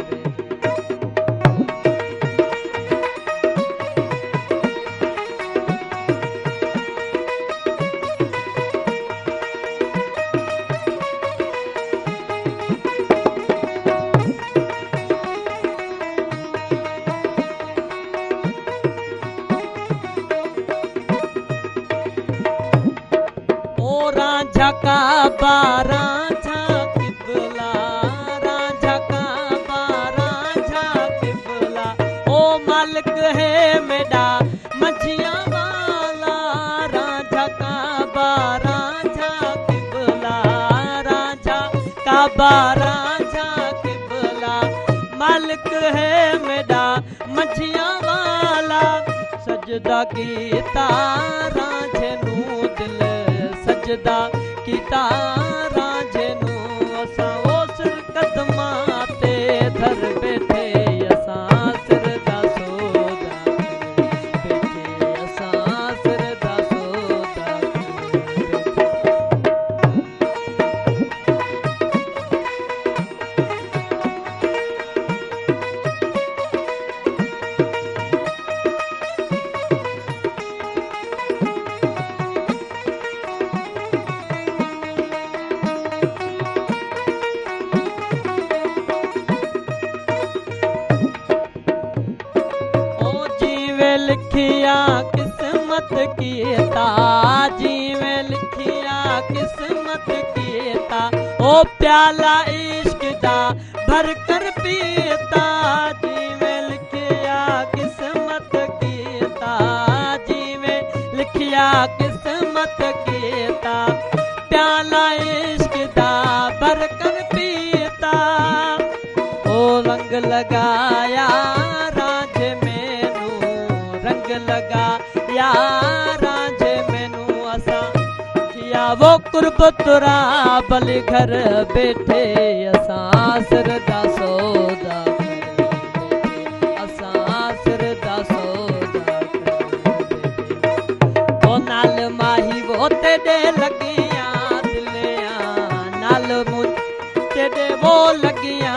ओ रांझा का रांझा किबला, रांझा का रांझा किबला, ओ मालिक है मेरा मछिया वाला, रांझा का रांझा किबला, रांझा का रांझा किबला, मालिक है मेरा मछिया वाला, सजदा कीता रांझे नू दिल, सजदा कीता रांझे नू, असां ओ सिर कदमा ते धर बैठे, असां सिर दा सौदा करे बैठे, असां सिर दा सौदा करे बैठे। किस्मत कीता ओ प्याला इश्क दा भर कर पीता जिवें लिखिया किस्मत कीता जिवें लिखिया किस्मत कीता प्याला इश्क दा भर कर पीता ओ रंग लगाया राज मैनू रंग लगाया राज मैनू असा किया वो कुर्ब तुरा बल घर बैठे असा सिर दा सौदा असा सिर दा सौदा ओ नाल माही वो तेरे लगिया दिलिया नाल मुझ तेरे वो लगिया